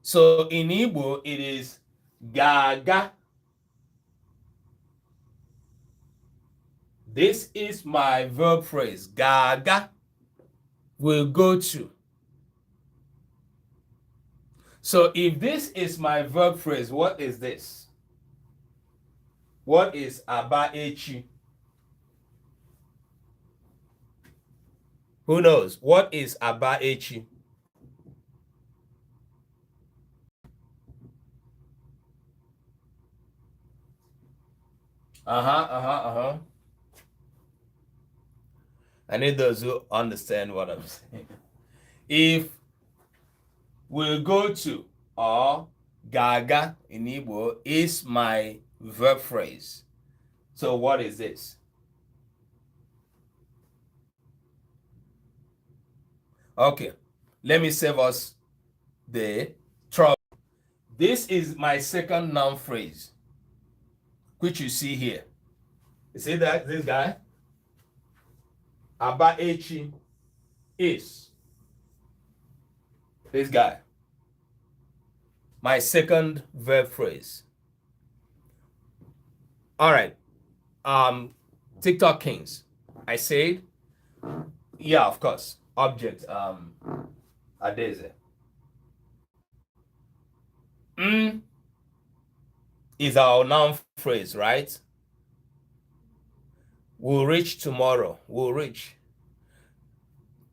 So in Igbo, it is gaga. This is my verb phrase. Gaga. We'll go to. So if this is my verb phrase, what is this? What is aba echi? Who knows? What is aba echi? I need those who understand what I'm saying. If we'll go to or gaga in Igbo is my verb phrase. So what is this? Okay, let me save us the trouble. This is my second noun phrase, which you see here. You see that this guy? Aba echi is. This guy. My second verb phrase. All right. TikTok Kings. I said, yeah, of course. Object, Adeze. Is our noun phrase, right? We'll reach tomorrow. We'll reach.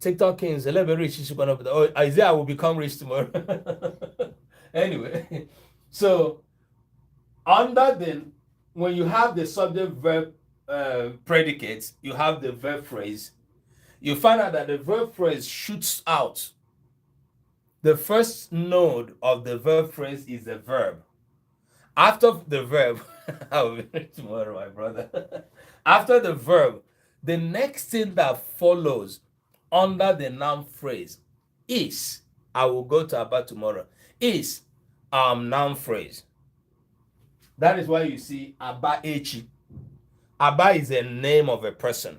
TikTok Kings, 11 rich. Oh, Isaiah will become rich tomorrow. Anyway, so under the, when you have the subject verb predicate, you have the verb phrase. You find out that the verb phrase shoots out. The first node of the verb phrase is the verb. After the verb, I will be rich tomorrow, my brother. After the verb, the next thing that follows under the noun phrase is, I will go to Aba tomorrow, is noun phrase. That is why you see Aba Echi. Aba is a name of a person.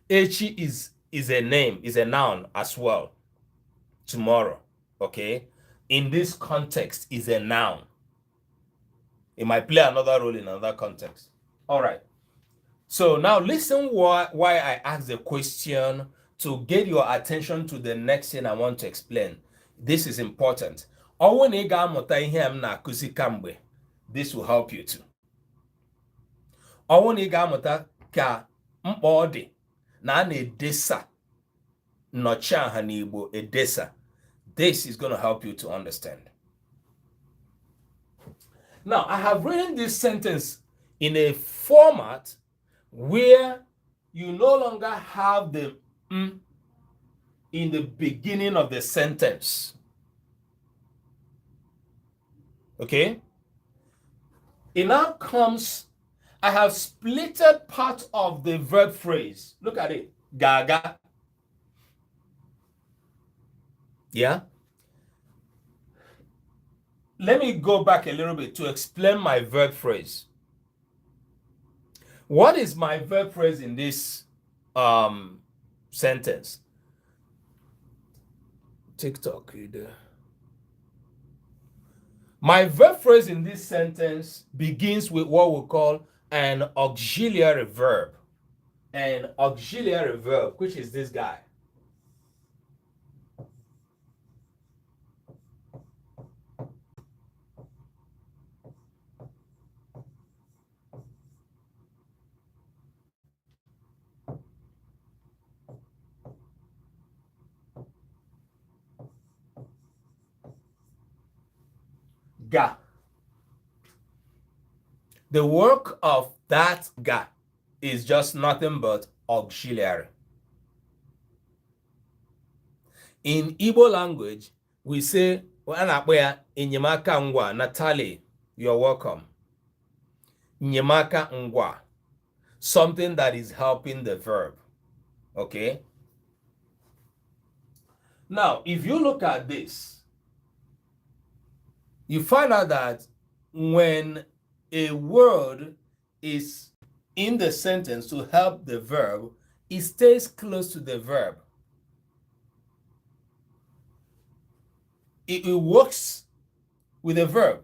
Echi is a name, is a noun as well. Tomorrow, okay? In this context, is a noun. It might play another role in another context. All right. So now listen why I asked the question to get your attention to the next thing I want to explain. This is important. This will help you too. Ka mkpa ọ dị na a na-edesa Nnọchiaha n'Igbo edesa. This is going to help you to understand. Now, I have written this sentence in a format where you no longer have the in the beginning of the sentence. Okay? It now comes, I have splitted part of the verb phrase. Look at it. Gaga. Yeah? Let me go back a little bit to explain my verb phrase. What is my verb phrase in this sentence? TikTok, you there? My verb phrase in this sentence begins with what we call an auxiliary verb. An auxiliary verb, which is this guy. Ga. The work of that ga is just nothing but auxiliary. In Igbo language, we say, enyemaka ngwa, Natalie, you're welcome. Nyemaka ngwa, something that is helping the verb. Okay? Now, if you look at this, you find out that when a word is in the sentence to help the verb, it stays close to the verb. It works with the verb.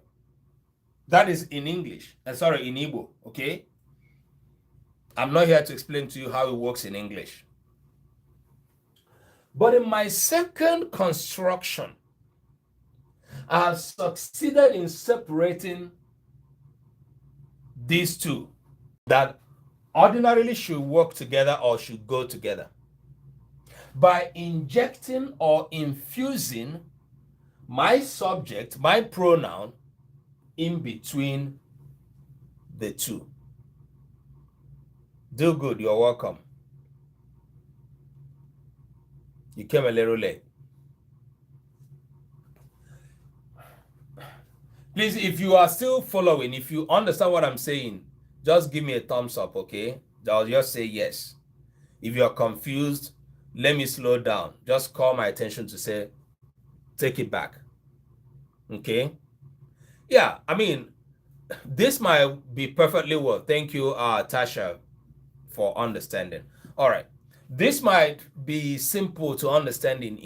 That is in English. Sorry, in Igbo, okay? I'm not here to explain to you how it works in English. But in my second construction, I have succeeded in separating these two that ordinarily should work together or should go together by injecting or infusing my subject, my pronoun, in between the two. Do good, you're welcome. You came a little late. Please, if you are still following, if you understand what I'm saying, just give me a thumbs up, okay? I'll just say yes. If you're confused, let me slow down. Just call my attention to say, take it back. Okay? Yeah, I mean, this might be perfectly well. Thank you, Tasha, for understanding. All right. This might be simple to understand in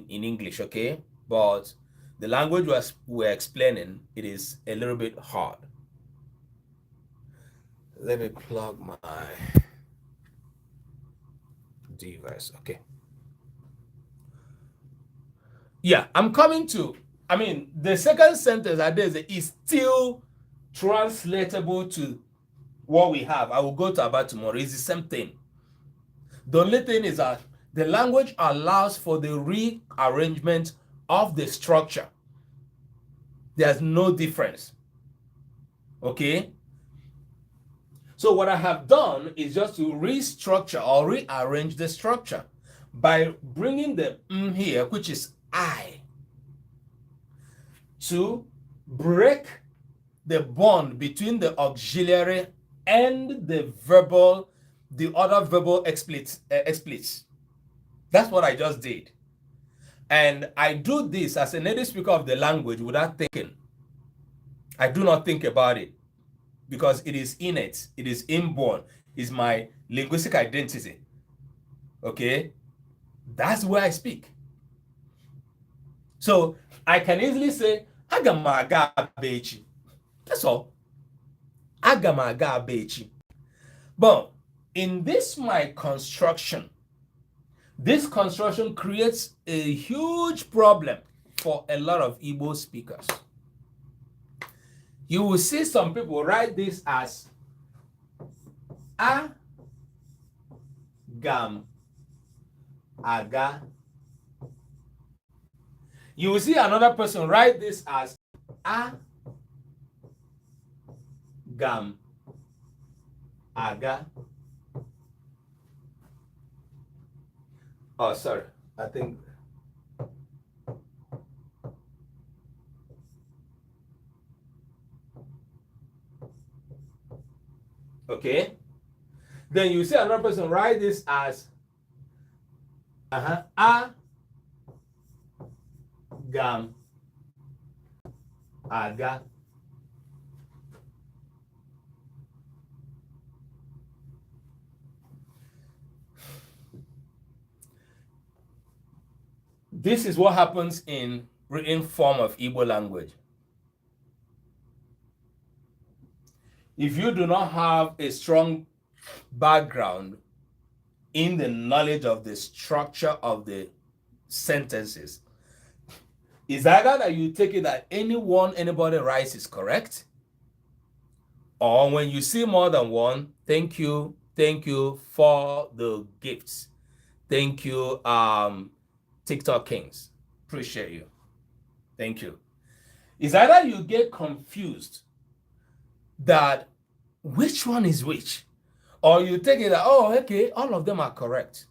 English, okay? But the language we're explaining, it is a little bit hard. Let me plug my device, okay? Yeah, I'm coming to, I mean, the second sentence I did is still translatable to what we have. I will go to about tomorrow. It's the same thing. The only thing is that the language allows for the rearrangement of the structure. There's no difference. Okay? So what I have done is just to restructure or rearrange the structure by bringing the here, which is I, to break the bond between the auxiliary and the verbal, the other verbal expletives. That's what I just did. And I do this as a native speaker of the language without thinking. I do not think about it because it is innate, it is inborn, it's my linguistic identity. Okay? That's where I speak. So I can easily say, Aga m aga bechi. That's all. Aga m aga bechi. But in this my construction, this construction creates a huge problem for a lot of Igbo speakers. You will see some people write this as agam aga. You will see another person write this as agam aga. Oh, sorry. I think. Okay. Then you see another person write this as agam aga. This is what happens in written form of Igbo language. if you do not have a strong background in the knowledge of the structure of the sentences, it's either that you take it that anybody writes is correct, or when you see more than one, thank you for the gifts. Thank you, TikTok Kings. Appreciate you. Thank you. It's either you get confused that which one is which, or you take it that, oh, okay, all of them are correct.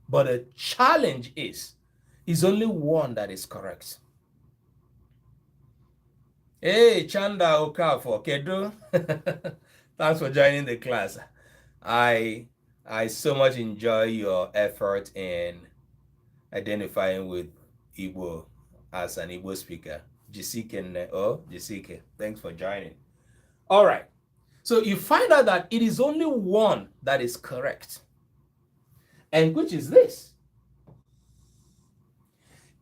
But the challenge is only one that is correct. Hey, Chanda Okafor, Kedu. Thanks for joining the class. I so much enjoy your effort in identifying with Igbo as an Igbo speaker. Jisike, thanks for joining. All right. So you find out that it is only one that is correct. And which is this?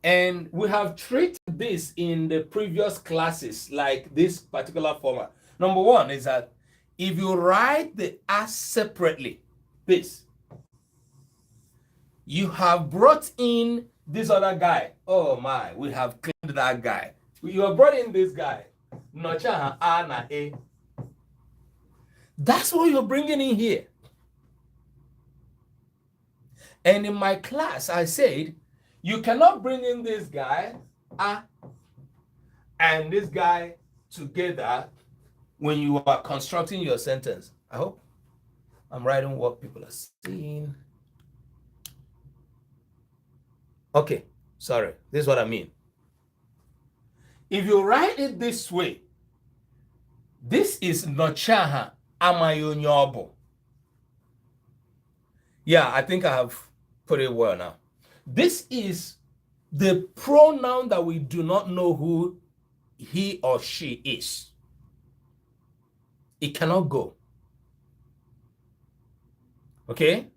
And we have treated this in the previous classes, like this particular format. Number one is that if you write the as separately, this, you have brought in this other guy. Oh my, we have cleaned that guy. You have brought in this guy. Nnọchiaha a na e. That's what you're bringing in here. And in my class, I said, you cannot bring in this guy and this guy together when you are constructing your sentence. I hope I'm writing what people are seeing. Okay, sorry. This is what I mean. If you write it this way, this is Nnọchiaha amayonyobo. Yeah, I think I have put it well now. This is the pronoun that we do not know who he or she is. It cannot go. Okay?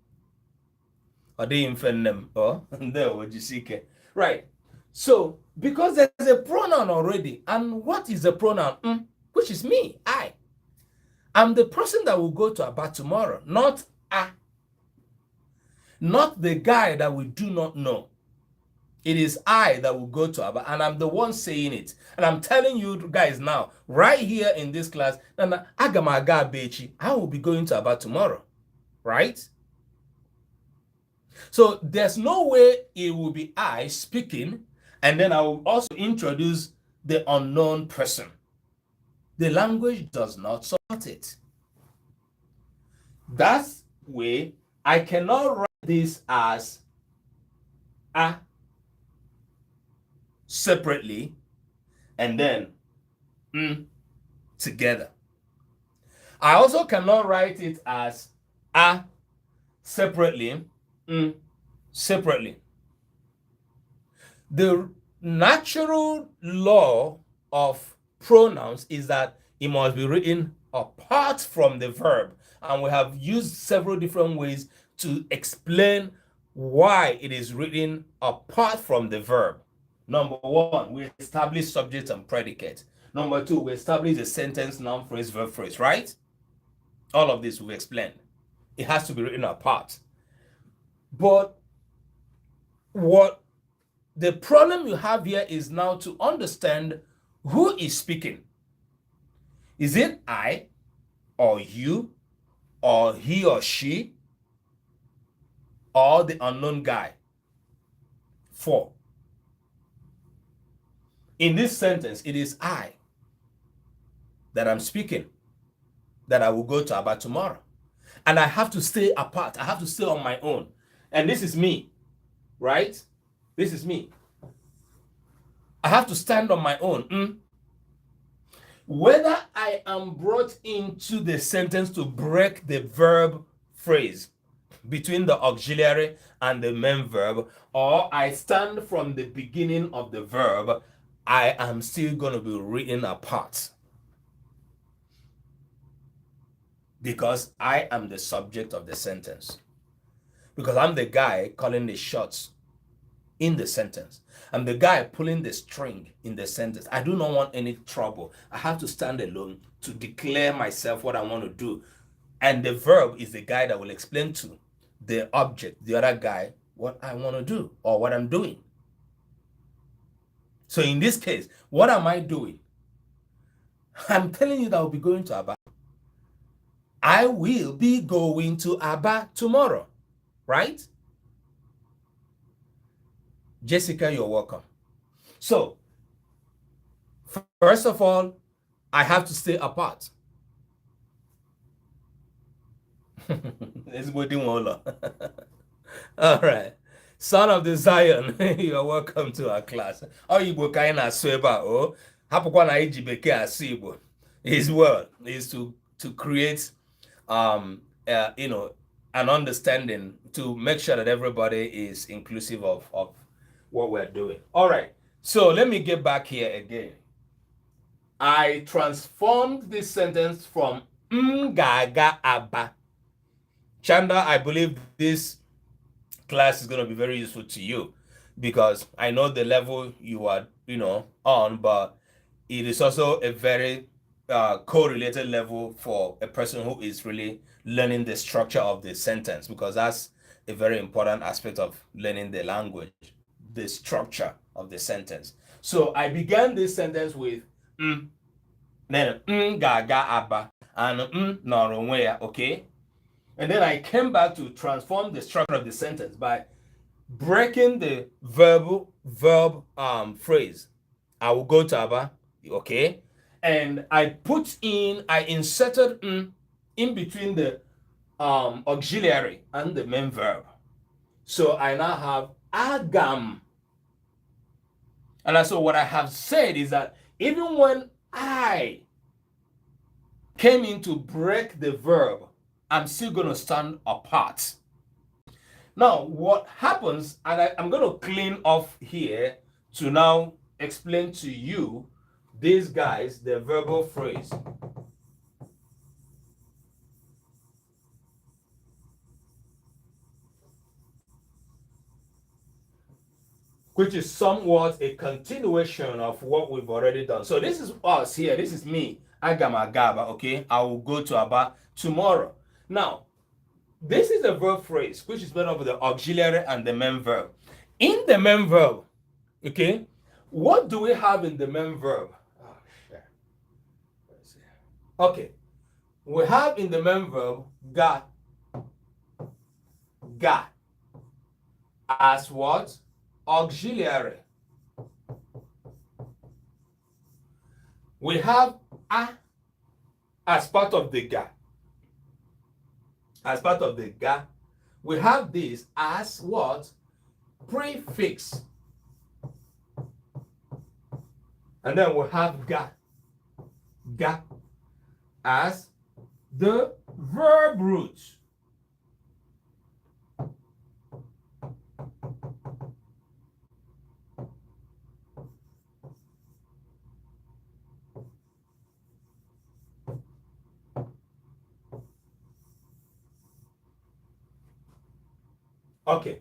Right. So, because there's a pronoun already, and what is the pronoun? Which is me, I. I'm the person that will go to Aba tomorrow, not a. Not the guy that we do not know. It is I that will go to Aba, and I'm the one saying it. And I'm telling you guys now, right here in this class, I will be going to Aba tomorrow. Right? So there's no way it will be I speaking, and then I will also introduce the unknown person. The language does not support it. That's way I cannot write this as a separately and then together. I also cannot write it as a separately, separately. The natural law of pronouns is that it must be written apart from the verb. And we have used several different ways to explain why it is written apart from the verb. Number one, we establish subject and predicate. Number two, we establish the sentence, noun, phrase, verb, phrase, right? All of this we've explained. It has to be written apart. But what the problem you have here is now to understand who is speaking. Is it I, or you, or he or she, or the unknown guy? 4. In this sentence, it is I that I'm speaking, that I will go to Aba tomorrow. And I have to stay apart. I have to stay on my own. And this is me, right? This is me. I have to stand on my own. Whether I am brought into the sentence to break the verb phrase between the auxiliary and the main verb, or I stand from the beginning of the verb, I am still going to be written apart. Because I am the subject of the sentence. Because I'm the guy calling the shots in the sentence. I'm the guy pulling the string in the sentence. I do not want any trouble. I have to stand alone to declare myself what I want to do. And the verb is the guy that will explain to the object, the other guy, what I want to do or what I'm doing. So in this case, what am I doing? I'm telling you that I'll be going to Aba. I will be going to Aba tomorrow, right? Jessica, you're welcome. So, first of all, I have to stay apart. All right. Son of the Zion, you're welcome to our class. Oh, Igbo kaina sweba oh. Hapukwa na iji bekee asụ Igbo. His word is to create an understanding, to make sure that everybody is inclusive of what we're doing. All right. So let me get back here again. I transformed this sentence from gaga aba. Chanda, I believe this class is going to be very useful to you because I know the level you are, on, but it is also a very correlated level for a person who is really learning the structure of the sentence, because that's a very important aspect of learning the language, the structure of the sentence. So I began this sentence with then gaga aba and nọrọ onwe ya, okay? And then I came back to transform the structure of the sentence by breaking the verb phrase. I will go to Aba, okay? And I inserted in between the auxiliary and the main verb. So I now have agam. And so what I have said is that even when I came in to break the verb, I'm still going to stand apart. Now, what happens, and I'm going to clean off here to now explain to you these guys, the verbal phrase. Which is somewhat a continuation of what we've already done. So this is us here. This is me, Agama Gaba, okay? I will go to Aba tomorrow. Now, this is a verb phrase which is made up of the auxiliary and the main verb. In the main verb, okay, what do we have in the main verb? Oh, shit. Okay, we have in the main verb ga as what? Auxiliary. We have a as part of the ga. As part of the ga, we have this as what? Prefix. And then we have ga as the verb root. Okay.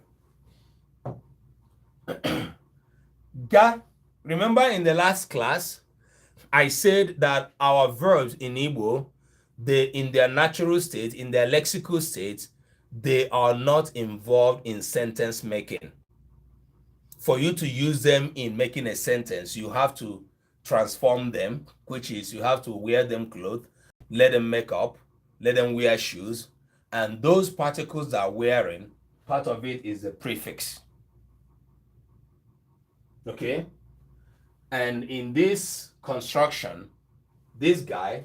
Ga, remember in the last class, I said that our verbs in Igbo, in their natural state, in their lexical state, they are not involved in sentence making. For you to use them in making a sentence, you have to transform them, which is you have to wear them clothes, let them make up, let them wear shoes, and those particles that are wearing, part of it is the prefix. Okay? And in this construction, this guy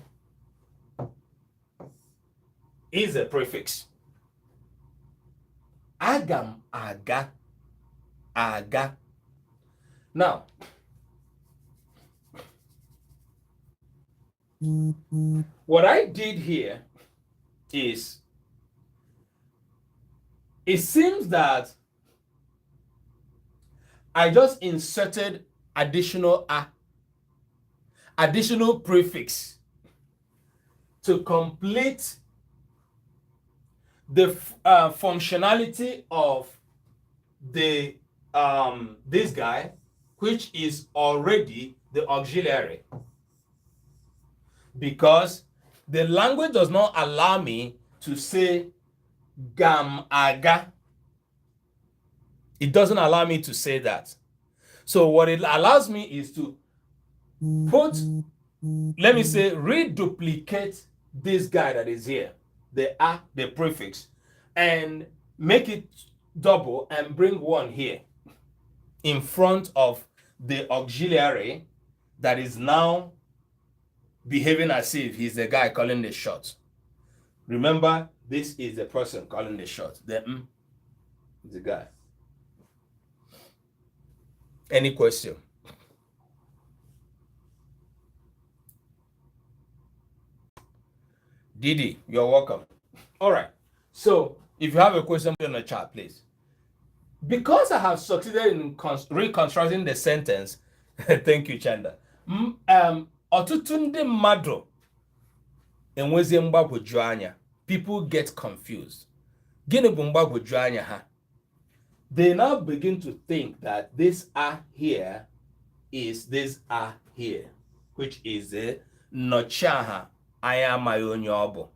is a prefix. Agam, aga, aga. Now, what I did here is, it seems that I just inserted additional prefix to complete the functionality of the this guy, which is already the auxiliary, because the language does not allow me to say gam aga. It doesn't allow me to say that. So what it allows me is to put, let me say, reduplicate this guy that is here, the a, the prefix, and make it double and bring one here in front of the auxiliary that is now behaving as if he's the guy calling the shots. Remember, this is the person calling the shots. The is the guy. Any question? Didi, you're welcome. All right. So if you have a question, put in the chat, please. Because I have succeeded in reconstructing the sentence, thank you, Chanda. Ọtụtụ ndị mmadụ enwezi mgbagwoju anya. People get confused. Gịnị bụ mgbagwoju anya ha? They now begin to think that this "a" here is this "a" here, which is the Nnọchiaha anya amaghị onye ọ bụ,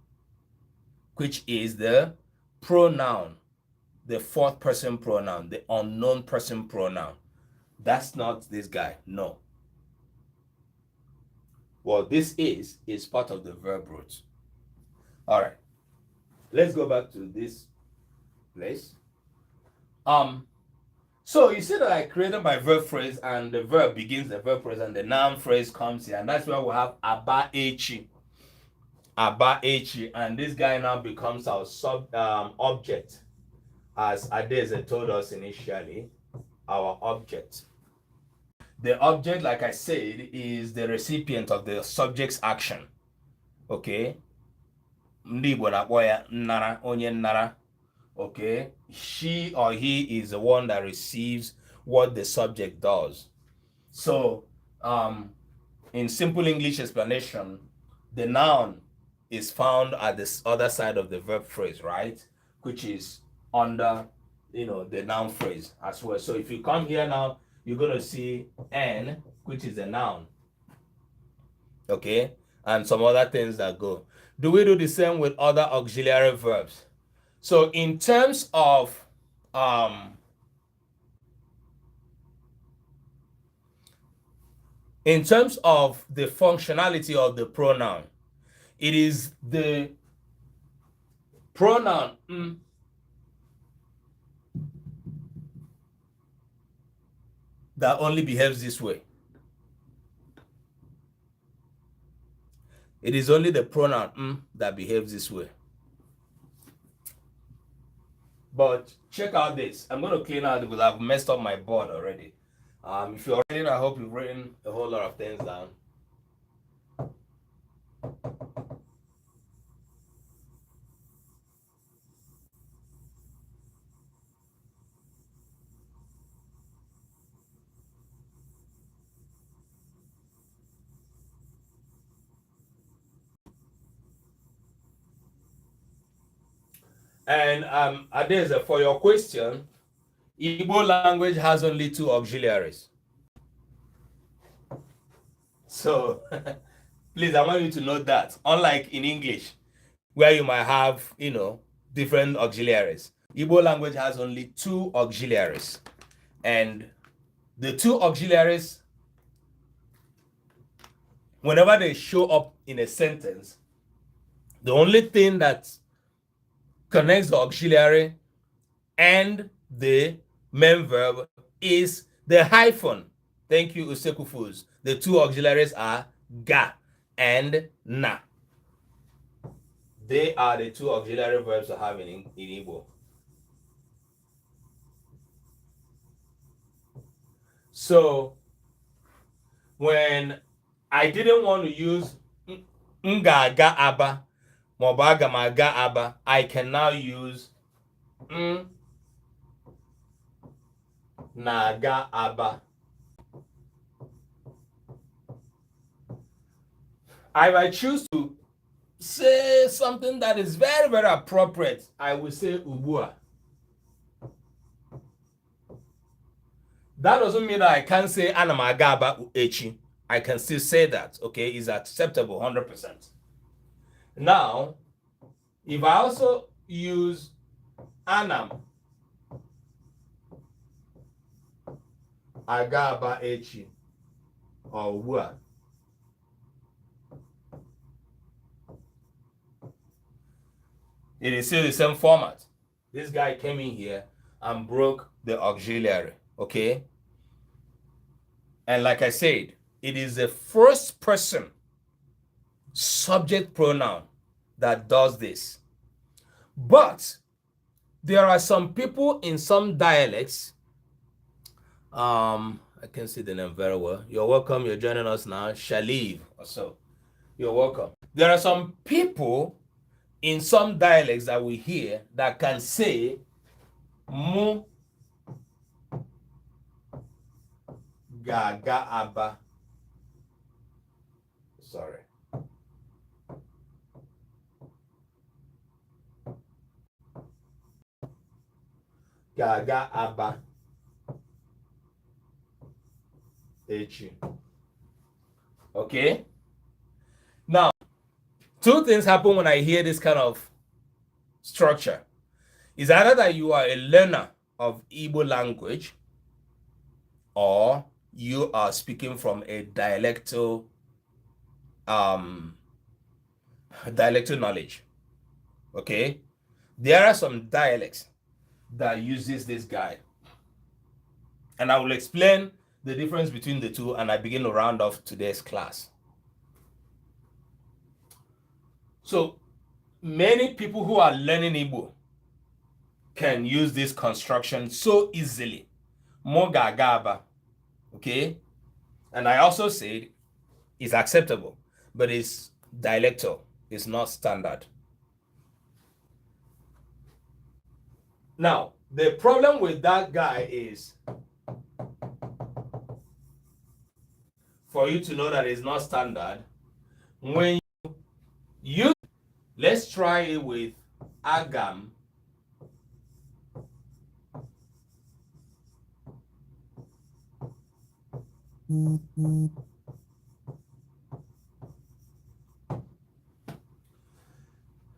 which is the pronoun, the fourth person pronoun, the unknown person pronoun. That's not this guy, no. What this is part of the verb root. All right, let's go back to this place. So you see that I created my verb phrase, and the verb begins the verb phrase, and the noun phrase comes here, and that's where we have aba echi. Aba echi, and this guy now becomes our object, as Adeze told us initially, our object. The object, like I said, is the recipient of the subject's action. Okay? Ndị Igbo na-akpọ ya nnara, onye nnara. Okay? She or he is the one that receives what the subject does. So, in simple English explanation, the noun is found at the other side of the verb phrase, right? Which is under, the noun phrase as well. So if you come here now, you're going to see N, which is a noun. Okay? And some other things that go. Do we do the same with other auxiliary verbs? So in terms of the functionality of the pronoun, it is the pronoun that only behaves this way. It is only the pronoun that behaves this way. But check out this. I'm going to clean out because I've messed up my board already. If you're reading, I hope you've written a whole lot of things down. And Adeze, for your question, Igbo language has only 2 auxiliaries. So, please, I want you to note that. Unlike in English, where you might have, different auxiliaries, Igbo language has only 2 auxiliaries. And the 2 auxiliaries, whenever they show up in a sentence, the only thing that connects the auxiliary and the main verb is the hyphen. Thank you, Usekufus. The 2 auxiliaries are ga and na. They are the 2 auxiliary verbs I have in Igbo. So when I didn't want to use nga ga aba, I can now use naga aba. If I choose to say something that is very, very appropriate, I will say ubua. that doesn't mean that I can't say ana m aga aba echi. I can still say that, okay? It's acceptable 100%. Now, if I also use ana m aga aba echi or ugbu a, it is still the same format. This guy came in here and broke the auxiliary, okay? And like I said, it is the first person subject pronoun that does this. But there are some people in some dialects, I can see the name very well. You're welcome, you're joining us now, Shaliv or so. You're welcome. There are some people in some dialects that we hear that can say mu gaga aba. Sorry. Gaga aba echi. Okay? Now, two things happen when I hear this kind of structure. Is either that you are a learner of Igbo language or you are speaking from a dialectal knowledge. Okay? There are some dialects that uses this guide. And I will explain the difference between the two and I begin to round off today's class. So many people who are learning Igbo can use this construction so easily. Mogagaba. Okay? And I also said it's acceptable, but it's dialectal. It's not standard. Now, the problem with that guy is for you to know that it's not standard. When you let's try it with agam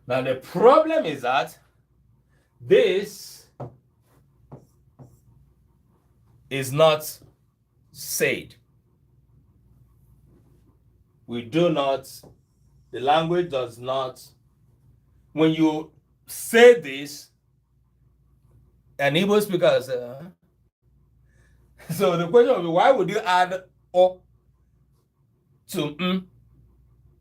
Now the problem is that this is not said. We do not, the language does not, when you say this, an Igbo speaker says, so the question will be, why would you add O to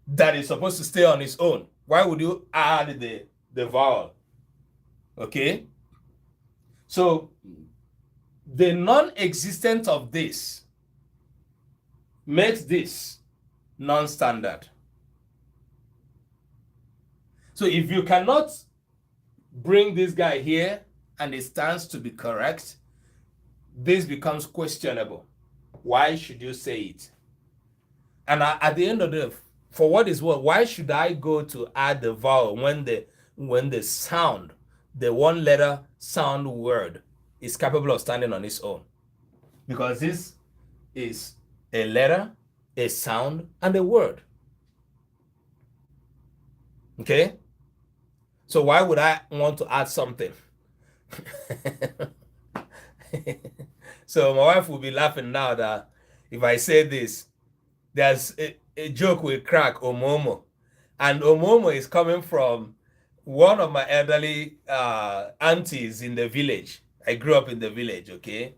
that is supposed to stay on its own? Why would you add the vowel? Okay? So the non-existence of this makes this non-standard. So if you cannot bring this guy here and it stands to be correct, this becomes questionable. Why should you say it? And at the end of the day, for what is what, why should I go to add the vowel when the sound, the one letter sound word is capable of standing on its own? Because this is a letter, a sound, and a word. Okay? So why would I want to add something? So my wife will be laughing now that if I say this, there's a joke with crack, Omomo. And Omomo is coming from one of my elderly aunties in the village. I grew up in the village, okay?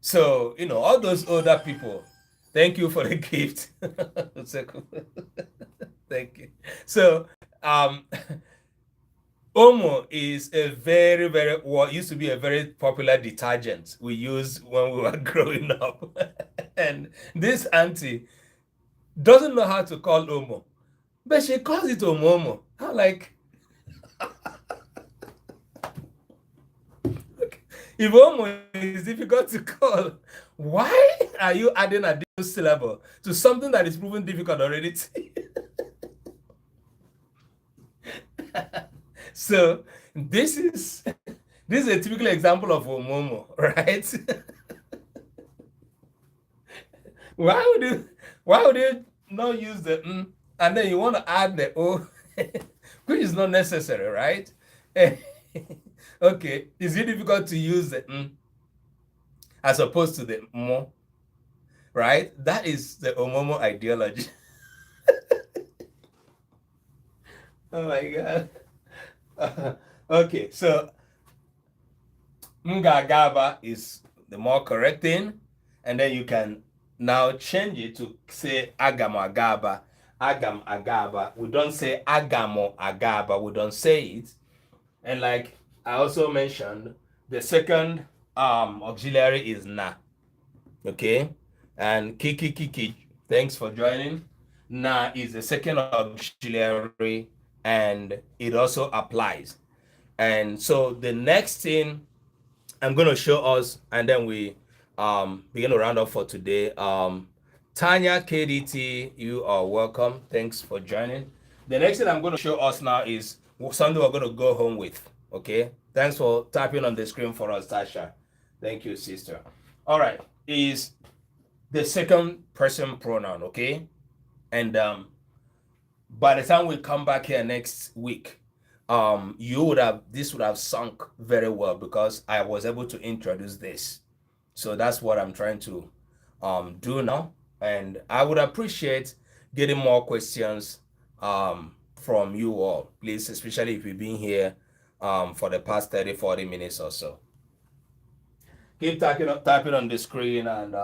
So, you know, all those older people, thank you for the gift. Thank you. So, Omo is a very, very, what used to be a very popular detergent we used when we were growing up. And this auntie doesn't know how to call Omo, but she calls it Omomo. I'm like, if Omo is difficult to call, why are you adding a additional syllable to something that is proven difficult already? So this is a typical example of Omomo, right? why would you not use the and then you want to add the o, which is not necessary, right? Okay, is it difficult to use the as opposed to the mo, right? That is the omomo ideology. Oh my god. Okay, so ngagaba is the more correct thing, and then you can now change it to say agamo agaba. Agam agaba. We don't say agamo agaba. We don't say it. And like I also mentioned, the second auxiliary is na. Okay, and kiki kiki. Thanks for joining. Na is the second auxiliary, and it also applies. And so the next thing I'm going to show us, and then we begin to round up for today. Tanya KDT, you are welcome. Thanks for joining. The next thing I'm going to show us now is something we're going to go home with. Okay. Thanks for tapping on the screen for us, Tasha. Thank you, sister. All right. Is the second person pronoun. Okay. And by the time we come back here next week, this would have sunk very well because I was able to introduce this. So that's what I'm trying to do now, and I would appreciate getting more questions from you all, please, especially if you've been here for the past 30-40 minutes or so. Keep typing on the screen, and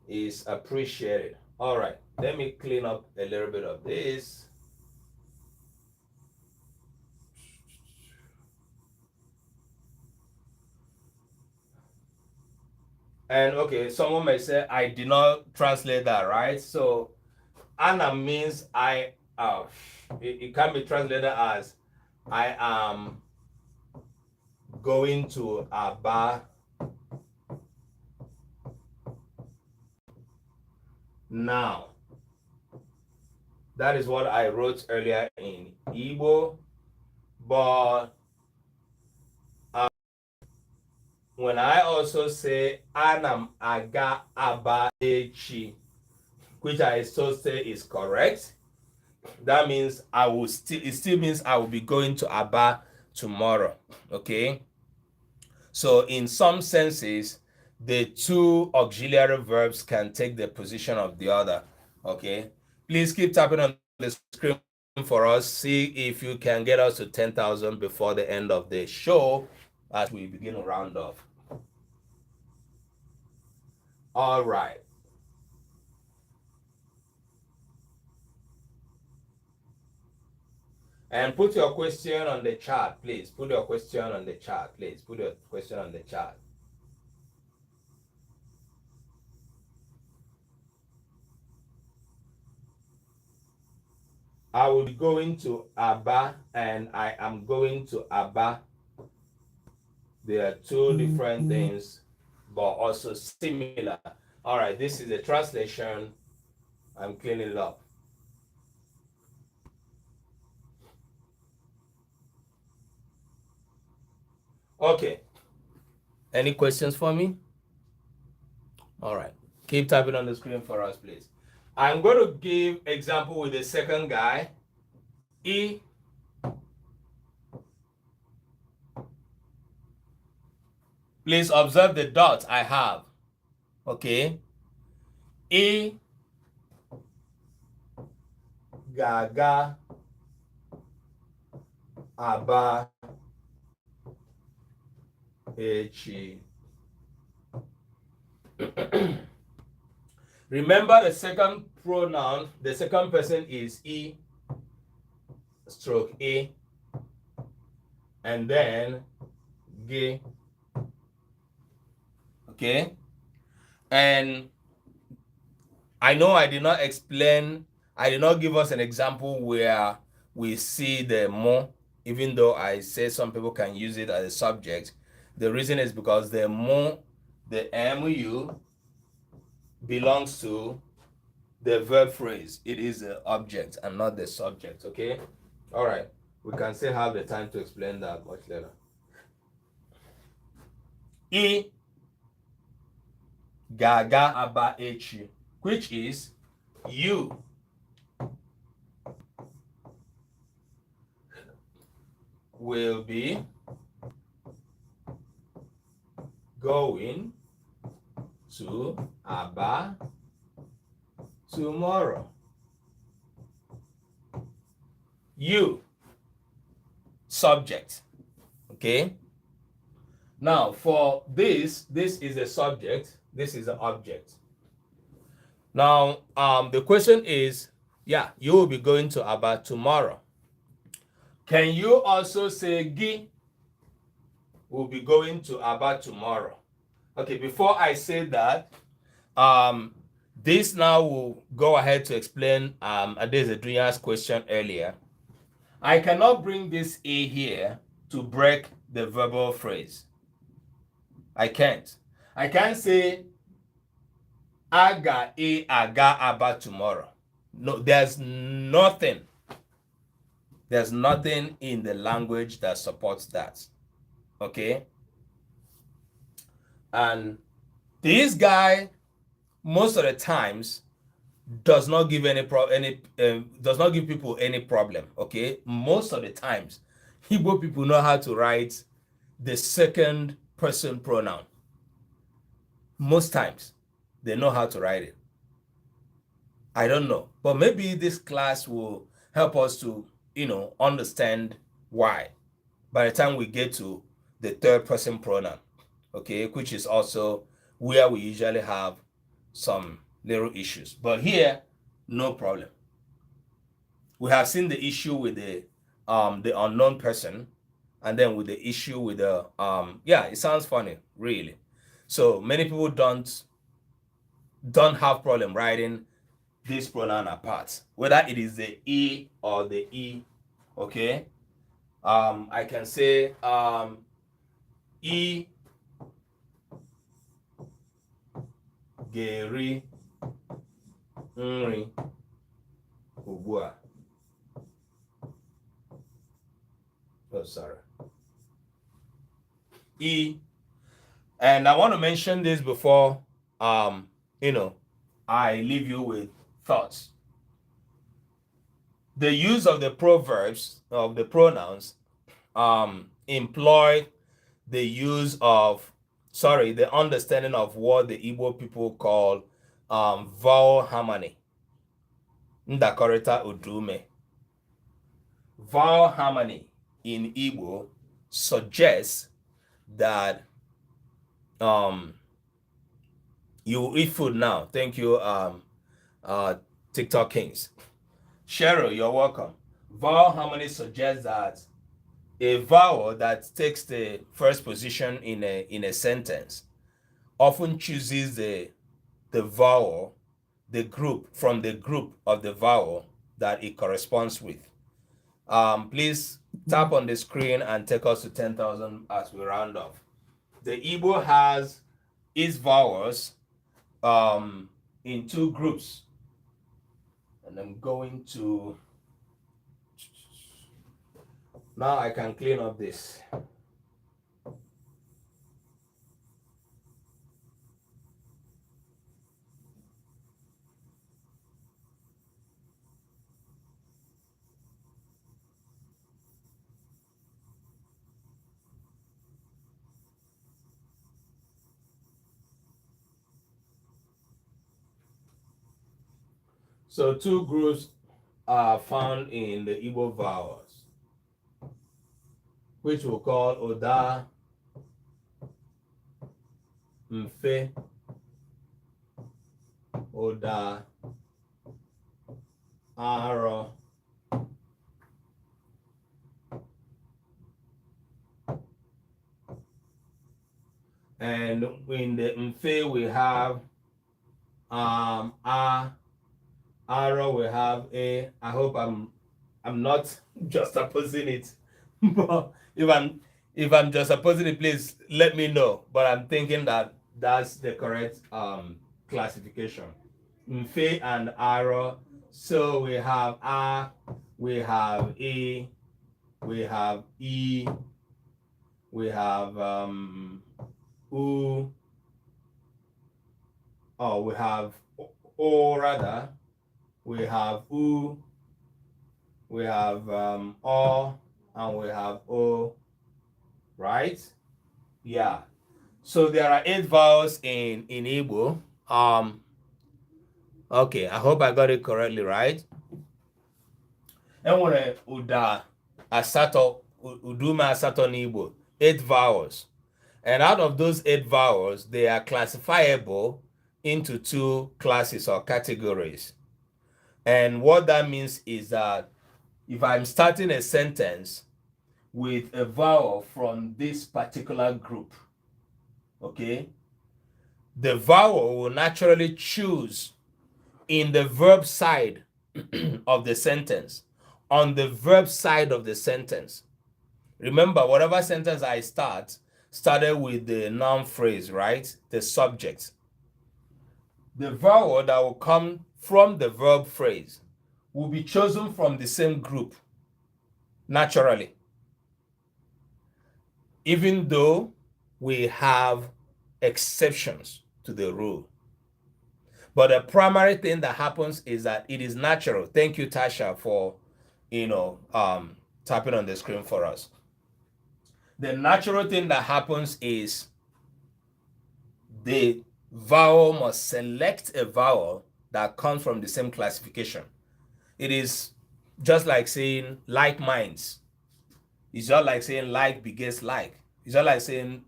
is appreciated. All right, let me clean up a little bit of this. And okay, someone may say I did not translate that right. So Anna means it can be translated as I am going to Aba now. That is what I wrote earlier in Igbo, but when I also say Anam aga Aba echi, which I still say is correct, that means it still means I will be going to Aba tomorrow. Okay. So in some senses, the two auxiliary verbs can take the position of the other. Okay. Please keep tapping on the screen for us. See if you can get us to 10,000 before the end of the show as we begin to round off. All right. And put your question on the chat, please. Put your question on the chat, please. Put your question on the chat. I will be going to Aba, and I am going to Aba. They are two different things, but also similar. All right, this is the translation. I'm cleaning it up. Okay. Any questions for me? All right. Keep typing on the screen for us, please. I'm going to give example with the second guy. E. Please observe the dots I have. Okay. E. Gaga. Aba. Echi. Remember the second pronoun, the second person is E stroke A, and then G. Okay? And I know I did not give us an example where we see the mo, even though I say some people can use it as a subject. The reason is because the mo, the MU, belongs to the verb phrase. It is the object and not the subject. Okay. All right, we can still have the time to explain that much later. E. Gaga Aba Echi. which is you will be going to Aba tomorrow. You, subject. Okay. Now for this is a subject, this is an object. Now the question is, yeah, you will be going to Aba tomorrow. Can you also say Gi will be going to Aba tomorrow? Okay, before I say that, this now will go ahead to explain there's a Adrian's question earlier. I cannot bring this A here to break the verbal phrase. I can't. I can't say Aga Aba tomorrow. No, there's nothing. There's nothing in the language that supports that. Okay? And this guy, most of the times, does not give does not give people any problem. Okay, most of the times, Igbo people know how to write the second person pronoun. Most times, they know how to write it. I don't know, but maybe this class will help us to, understand why. By the time we get to the third person pronoun, okay, which is also where we usually have some little issues. But here, no problem. We have seen the issue with the unknown person, and then with the issue with the it sounds funny, really. So many people don't have problem writing this pronoun apart, whether it is the E or the E. Okay. I can say E Geri Nri Ubua. Oh, sorry. E. And I want to mention this before I leave you with thoughts. The use of the proverbs of the pronouns employ the use of the understanding of what the Igbo people call vowel harmony. Ndakorita udume. Vowel harmony in Igbo suggests that you eat food now. Thank you, TikTok Kings. Cheryl, you're welcome. Vowel harmony suggests that a vowel that takes the first position in a sentence often chooses the vowel, the group from the group of the vowel that it corresponds with. Please tap on the screen and take us to 10,000 as we round off. The Igbo has its vowels in two groups. And I'm going to, now I can clean up this. So two groups are found in the Igbo vowels, which we'll call Oda, Mfe, Oda, Aro, and in the Mfe we have A. Aro we have A. I hope I'm not just opposing it, but if I'm just opposing it, please let me know. But I'm thinking that that's the correct classification. Mfe and Aro. So we have A, we have A, we have E, we have U. Oh, we have O rather, we have U, we have O, and we have O, right? Yeah. So there are 8 vowels in Igbo. Okay, I hope I got it correctly, right? Enwere ụda asatọ, uduma asatọ n'Igbo, 8 vowels. And out of those 8 vowels, they are classifiable into 2 classes or categories. And what that means is that if I'm starting a sentence with a vowel from this particular group, okay, the vowel will naturally choose in the verb side of the sentence, on the verb side of the sentence. Remember, whatever sentence I started with the noun phrase, right? The subject. The vowel that will come from the verb phrase will be chosen from the same group, naturally. Even though we have exceptions to the rule. But the primary thing that happens is that it is natural. Thank you, Tasha, for tapping on the screen for us. The natural thing that happens is the vowel must select a vowel that comes from the same classification. It is just like saying like minds. It's just like saying like begets like. It's just like saying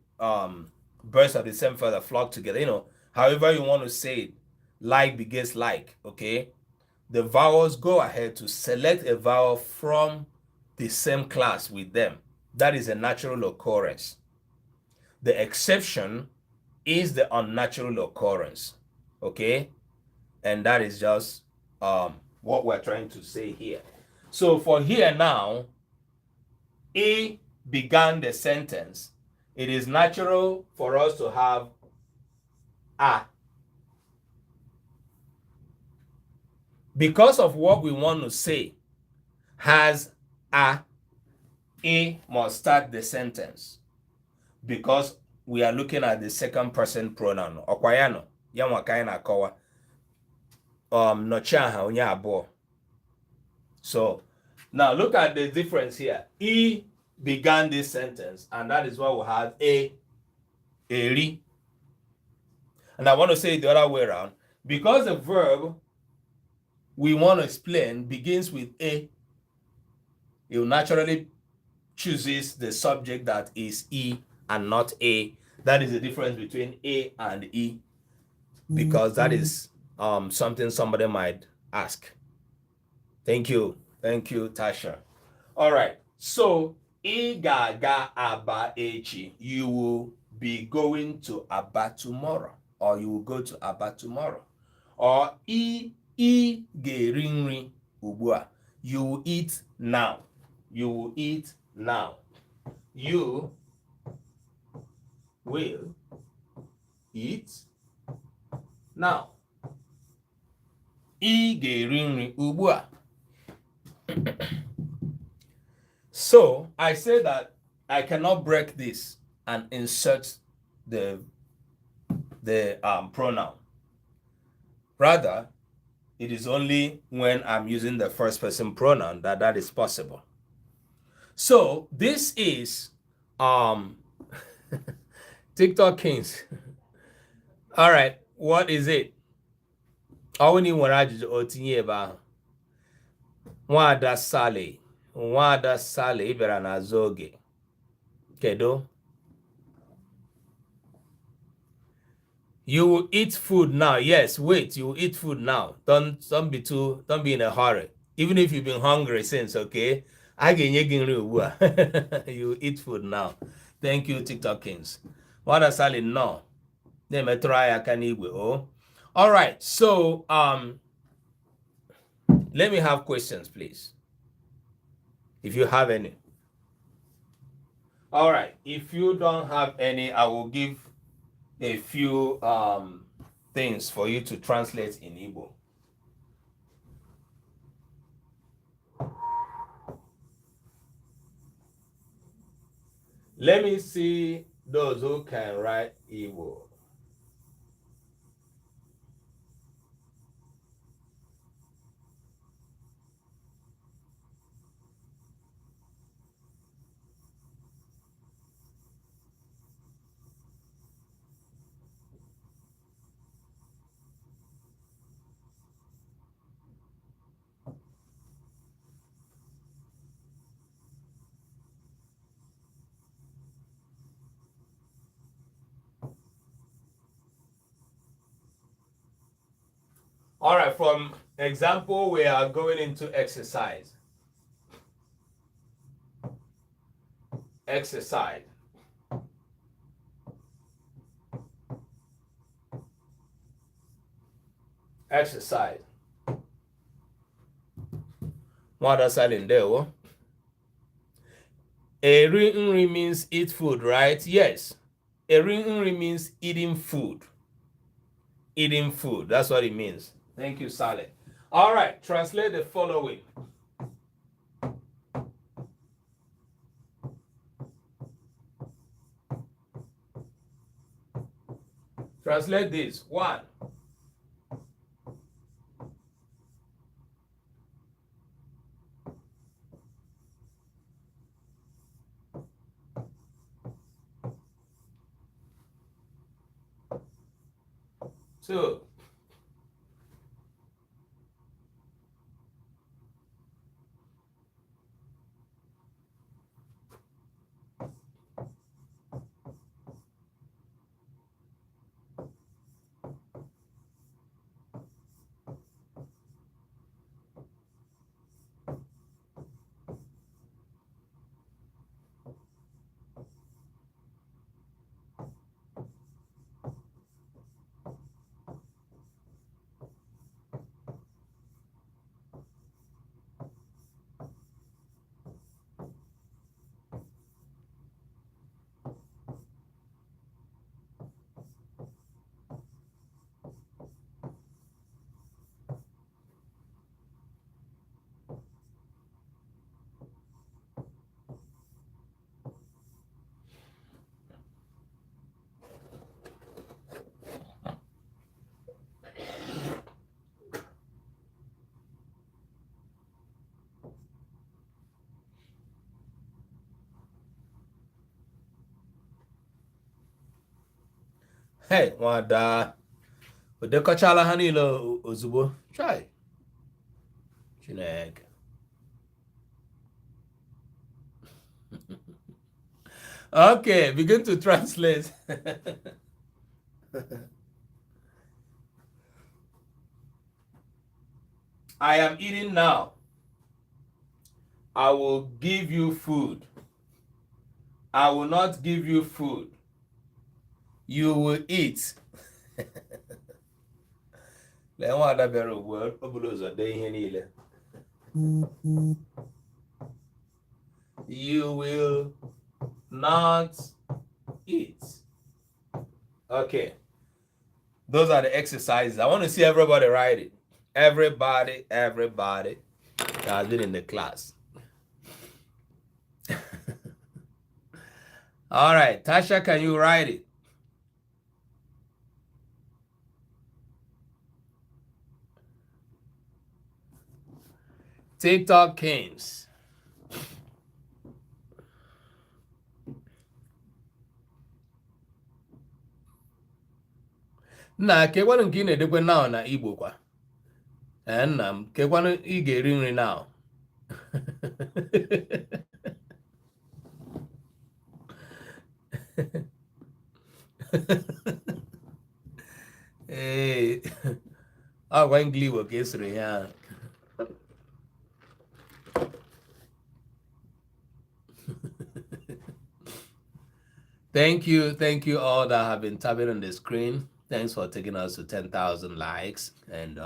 birds of the same feather flock together. However you want to say it, like begets like, okay? The vowels go ahead to select a vowel from the same class with them. That is a natural occurrence. The exception is the unnatural occurrence, okay? And that is just what we're trying to say here. So for here now, A began the sentence. It is natural for us to have A. Because of what we want to say has A must start the sentence. Because we are looking at the second person pronoun. Okwayano, yanwakaina kawa. Nnọchiaha onye abụọ. So now look at the difference here. E began this sentence, and that is why we have eri. And I want to say it the other way around. Because the verb we want to explain begins with A, it naturally chooses the subject that is E and not A. That is the difference between A and E, because that is something somebody might ask. Thank you, Tasha. All right, so Igaga Aba Echi, you will be going to Aba tomorrow, or you will go to Aba tomorrow. Or Gerinri Ubua, you will eat now. You will eat now. You will eat now. Gerinri Ubua. So I say that I cannot break this and insert the pronoun. Rather, it is only when I'm using the first person pronoun that is possible. So this is TikTok Kings. All right, what is it? Only when I just otinye ba. Nwada Sale ibera na zoge. Kedo. You will eat food now. Yes, wait, you will eat food now. Don't be in a hurry. Even if you've been hungry since, okay? You will eat food now. Thank you, TikTok Kings. Nwada Sale, no. All right, so let me have questions, please, if you have any. All right, if you don't have any, I will give a few things for you to translate in Igbo. Let me see those who can write Igbo. All right, from example, we are going into exercise. Exercise. Exercise. What does that entail? Eri nri means eat food, right? Yes. Eri nri means eating food. Eating food. That's what it means. Thank you, Sally. All right, translate the following. Translate this. 1. Two. Hey, nwada. Odekọchala ha niile ozugbo. Try. Chineke. Okay, begin to translate. I am eating now. I will give you food. I will not give you food. You will eat. Lee nwada bịara ugbu a, o buru ụzọ dee ihe niile. You will not eat. Okay. Those are the exercises. I want to see everybody write it. Everybody that has been in the class. All right. Tasha, can you write it? TikTok Kings. Nna kekwanụ nke ị na-edekwe now na Igbo kwa. Nna m kekwanụ ị ga-eri nri now. Ee, agwa Ngili Igbo ka esoro ihe ahụ. Thank you all that have been tapping on the screen. Thanks for taking us to 10,000 likes, and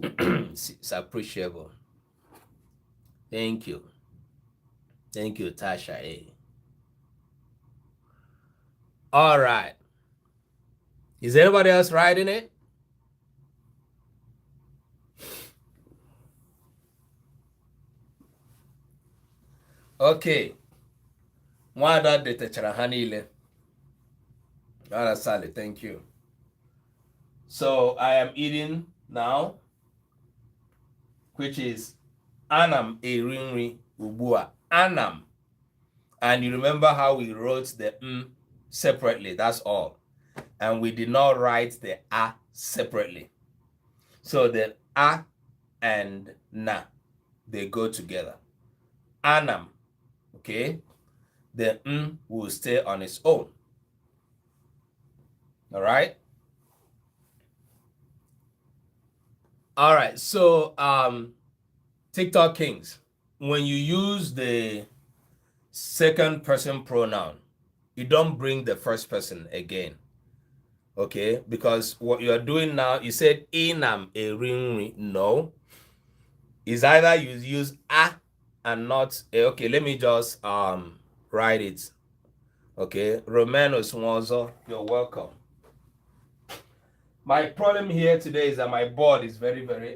it's appreciable. Thank you, Tasha A. All right, is anybody else writing it? Okay. Nwada detachara ha niile. Nwada Sally, thank you. So I am eating now, which is anam eri nri ugbua. Anam. And you remember how we wrote the separately, that's all. And we did not write the a separately. So the a and na, they go together. Anam, okay? The will stay on its own. All right? All right. So TikTok Kings, when you use the second person pronoun, you don't bring the first person again. Okay? Because what you are doing now, you said inam a ring. No. It's either you use a and not a. Okay, let me just write it. Okay. Romano Swanzo, you're welcome. My problem here today is that my board is very, very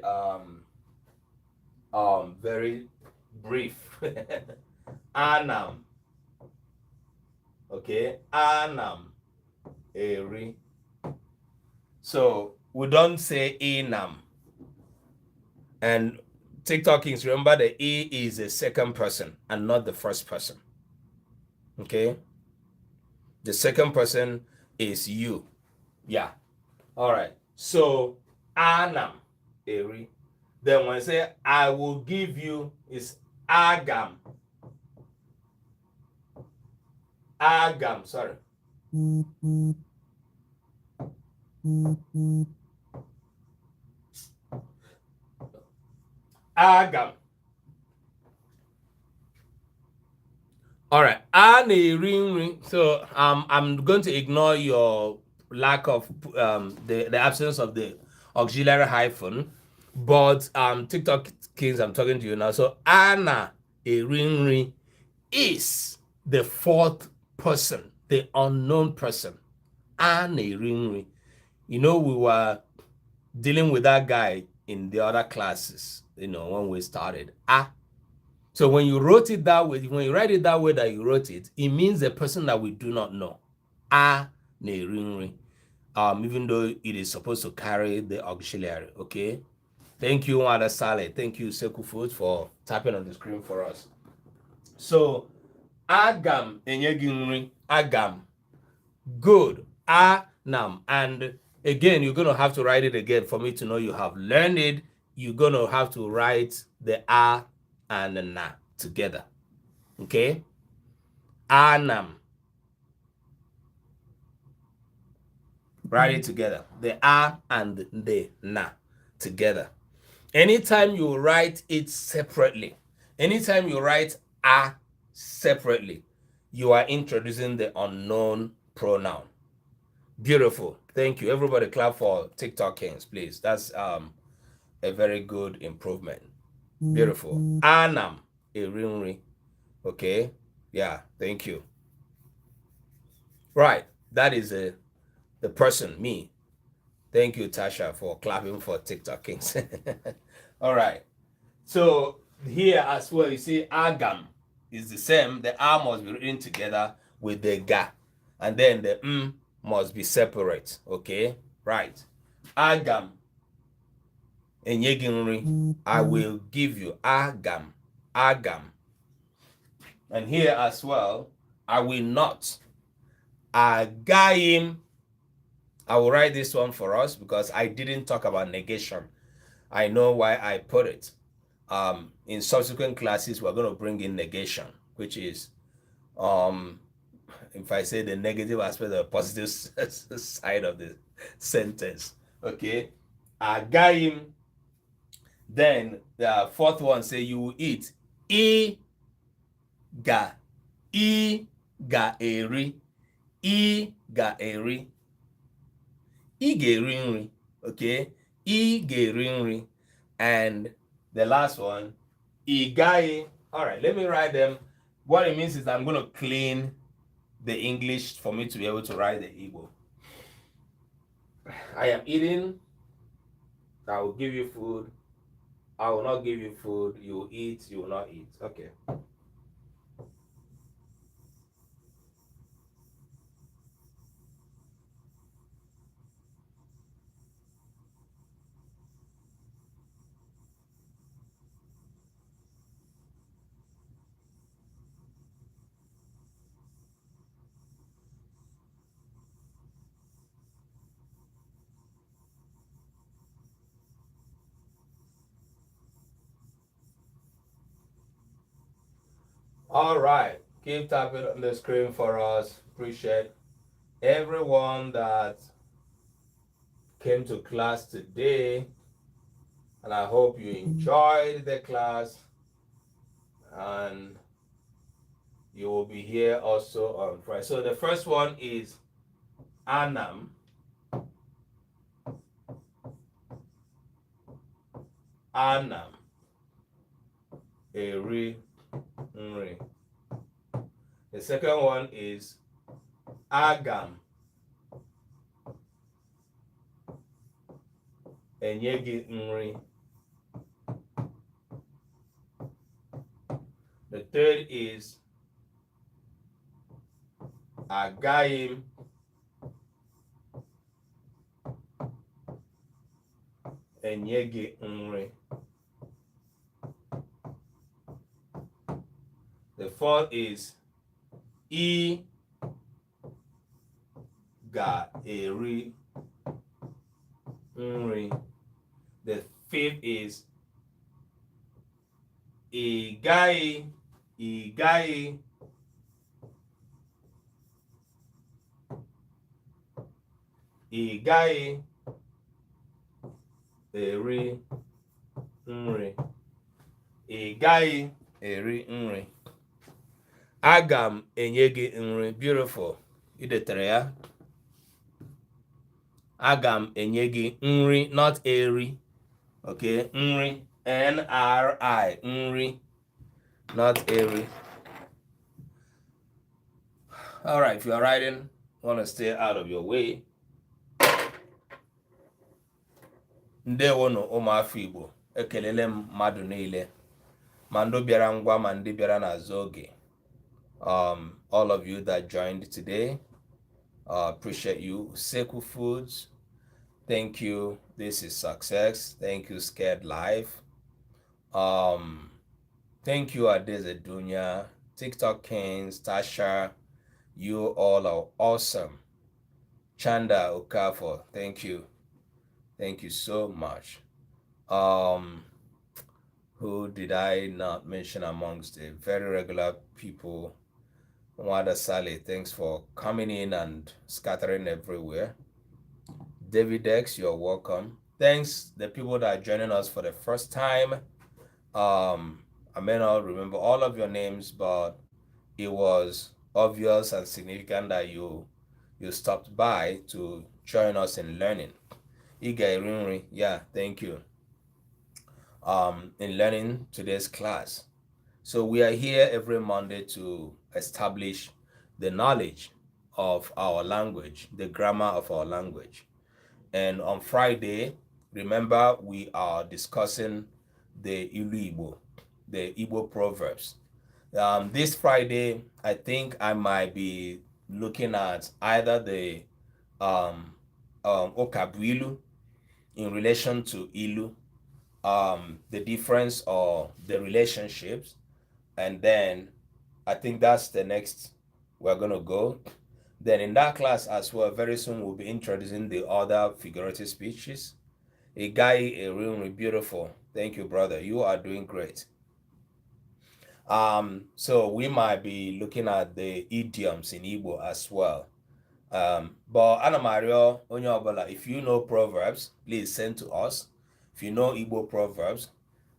very brief. Anam. Okay, anam eri. So we don't say enam. And TikTok Kings, remember the E is a second person and not the first person. Okay? The second person is you. Yeah. All right. So anam eri. Then when I say I will give you is agam. Agam, sorry. Agam. All right. Ring. So I'm going to ignore your lack of the absence of the auxiliary hyphen, but TikTok Kings, I'm talking to you now. So Anna a ring is the fourth person, the unknown person. Anna a ring. You know, we were dealing with that guy in the other classes, you know, when we started. So when you wrote it that way, when you write it that way that you wrote it, it means the person that we do not know. Even though it is supposed to carry the auxiliary, okay? Thank you, Wanda Saleh. Thank you, Seku Food, for tapping on the screen for us. So, agam, enyegi agam. Good. Anam. And again, you're going to have to write it again for me to know you have learned it. You're going to have to write the a and the na together. Okay? Anam. Write it together. The a and the na together. Anytime you write it separately, anytime you write a separately, you are introducing the unknown pronoun. Beautiful. Thank you. Everybody clap for TikTok Kings, please. That's a very good improvement. Beautiful. Anam erinri. Okay. Yeah. Thank you. Right. That is the person, me. Thank you, Tasha, for clapping for TikTok Kings. All right. So here as well, you see agam is the same. The a must be written together with the ga. And then the must be separate. Okay? Right. Agam. Enyeginri. I will give you. Agam. Agam. And here as well, I will not. Agayim. I will write this one for us because I didn't talk about negation. I know why I put it. In subsequent classes, we're going to bring in negation, which is, if I say the negative aspect, the positive side of the sentence. Okay. Agayim. Then the fourth one say you will eat. Ga eri. Ga eri. Ga-eri nri. Okay. Ga-eri nri. And the last one, Igaye. All right, let me write them. What it means is I'm going to clean the English for me to be able to write the Igbo. I am eating. I will give you food. I will not give you food. You will eat. You will not eat. Okay. All right. Keep tapping on the screen for us. Appreciate everyone that came to class today. And I hope you enjoyed the class, and you will be here also on Friday. So the first one is Anam. Anam. Eri. Nri. The second one is Agam. Enyegi Nri. The third is Agaim Enyegi Nri. The fourth is Ga Eri Nri. The fifth is Igai Eri Nri. Igai Eri Nri. Agam enye gị nri. Beautiful. Idetere ya. Agam enye gị nri, not eri. Okay, nri. N-R-I. Nri, not eri. All right, if you are writing, want to stay out of your way. Ndewonu ụmụafọ Igbo. Ekelele m mmadụ niile. Ma ndị bịara ngwa ma ndị bịara n'azụ oge. All of you that joined today, appreciate you. Seku Foods, thank you. This is success. Thank you, Scared Life. Thank you, Adeze Dunya, TikTok Kings, Tasha. You all are awesome. Chanda Okafor, thank you. Thank you so much. Who did I not mention amongst the very regular people? Wada Sally, thanks for coming in and scattering everywhere. David X, you're welcome. Thanks the people that are joining us for the first time. I may not remember all of your names, but it was obvious and significant that you stopped by to join us in learning. Iga Irinri, yeah, thank you. In learning today's class. So we are here every Monday to establish the knowledge of our language, the grammar of our language. And on Friday, remember, we are discussing the Igbo, the Igbo Proverbs. This Friday, I think I might be looking at either the Okabuilu in relation to Ilu, the difference or the relationships. And then I think that's the next we're going to go. Then in that class as well, very soon we'll be introducing the other figurative speeches. A guy, a really beautiful. Thank you, brother. You are doing great. So we might be looking at the idioms in Igbo as well. But Ana Mario, Onyobola, if you know Proverbs, please send to us. If you know Igbo Proverbs,